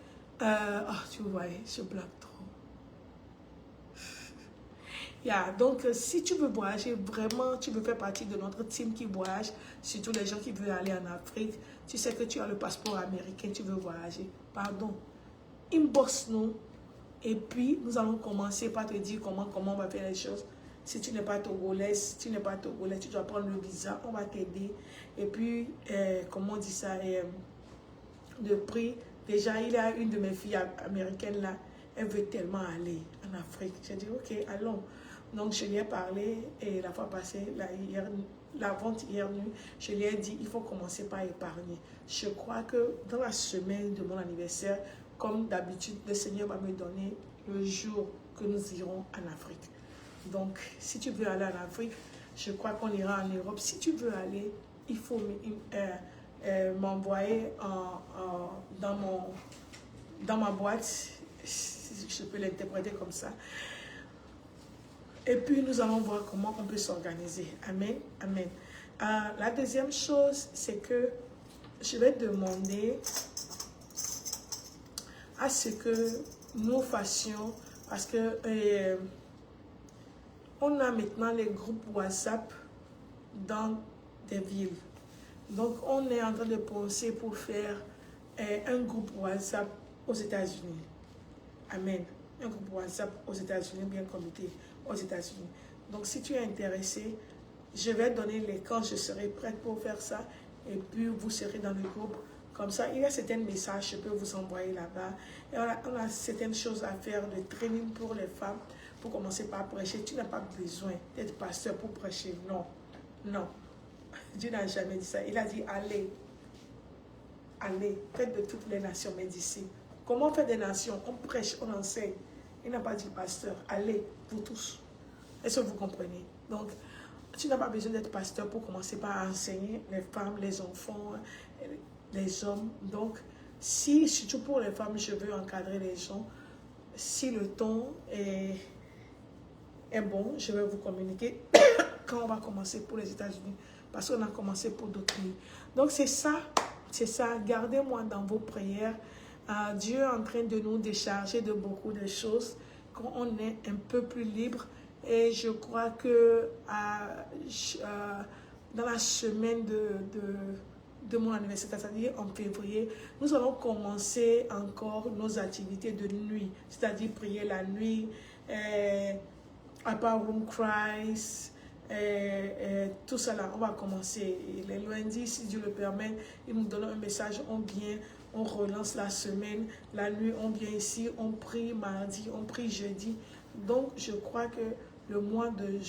tu vois, je blague trop. Donc, si tu veux voyager, vraiment, tu veux faire partie de notre team qui voyage, surtout les gens qui veulent aller en Afrique, tu sais que tu as le passeport américain, tu veux voyager, pardon, inbox nous, et puis nous allons commencer par te dire comment on va faire les choses. Si tu n'es pas togolais, tu dois prendre le visa, on va t'aider. Et puis, comment on dit ça, de prix. Déjà, il y a une de mes filles américaines là, elle veut tellement aller en Afrique. J'ai dit, ok, allons. Donc, je lui ai parlé et la fois passée, la vente hier nuit, je lui ai dit, il faut commencer par épargner. Je crois que dans la semaine de mon anniversaire, comme d'habitude, le Seigneur va me donner le jour que nous irons en Afrique. Donc, si tu veux aller en Afrique, je crois qu'on ira en Europe. Si tu veux aller il faut m'envoyer dans ma boîte, si je peux l'interpréter comme ça. Et puis, nous allons voir comment on peut s'organiser. Amen. Amen. La deuxième chose, c'est que je vais demander à ce que nous fassions, parce que on a maintenant les groupes WhatsApp dans des villes. Donc, on est en train de penser pour faire un groupe WhatsApp aux États-Unis. Amen. Un groupe WhatsApp aux États-Unis, bien comité aux États-Unis. Donc, si tu es intéressé, je vais donner les quand je serai prête pour faire ça. Et puis, vous serez dans le groupe. Comme ça, il y a certains messages, je peux vous envoyer là-bas. Et on a certaines choses à faire, de training pour les femmes, pour commencer par prêcher. Tu n'as pas besoin d'être pasteur pour prêcher. Non. Non. Dieu n'a jamais dit ça. Il a dit, allez. Allez, faites de toutes les nations, mais d'ici. Comment faire des nations? On prêche, on enseigne. Il n'a pas dit pasteur. Allez, vous tous. Est-ce que vous comprenez? Donc, tu n'as pas besoin d'être pasteur pour commencer par enseigner les femmes, les enfants, les hommes. Donc, si, surtout pour les femmes, je veux encadrer les gens, si le ton est bon, je vais vous communiquer quand on va commencer pour les États-Unis. Parce qu'on a commencé pour d'autres pays. Donc, c'est ça. C'est ça. Gardez-moi dans vos prières. Dieu est en train de nous décharger de beaucoup de choses. Quand on est un peu plus libre. Et je crois que dans la semaine de mon anniversaire, c'est-à-dire en février, nous allons commencer encore nos activités de nuit. C'est-à-dire prier la nuit, Upper Room Cries, tout cela, on va commencer. Les lundis, si Dieu le permet, il nous donne un message, on vient, on relance la semaine, la nuit, on vient ici, on prie mardi, on prie jeudi. Donc, je crois que le mois de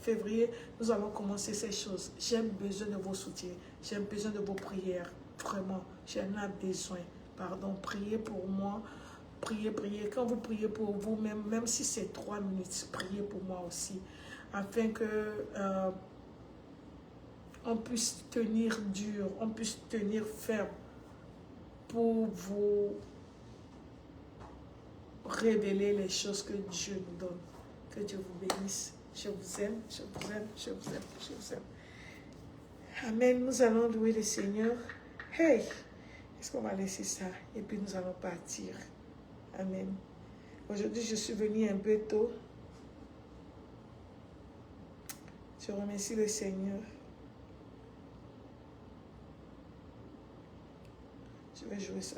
février, nous allons commencer ces choses. J'ai besoin de vos soutiens, j'ai besoin de vos prières, vraiment, j'en ai besoin. Pardon, priez pour moi. Priez, priez. Quand vous priez pour vous-même, même si c'est 3 minutes, priez pour moi aussi. Afin que on puisse tenir dur, on puisse tenir ferme pour vous révéler les choses que Dieu nous donne. Que Dieu vous bénisse. Je vous aime, je vous aime, je vous aime, je vous aime. Amen. Nous allons louer le Seigneur. Hey! Est-ce qu'on va laisser ça? Et puis nous allons partir. Amen. Aujourd'hui, je suis venue un peu tôt. Je remercie le Seigneur. Je vais jouer ça.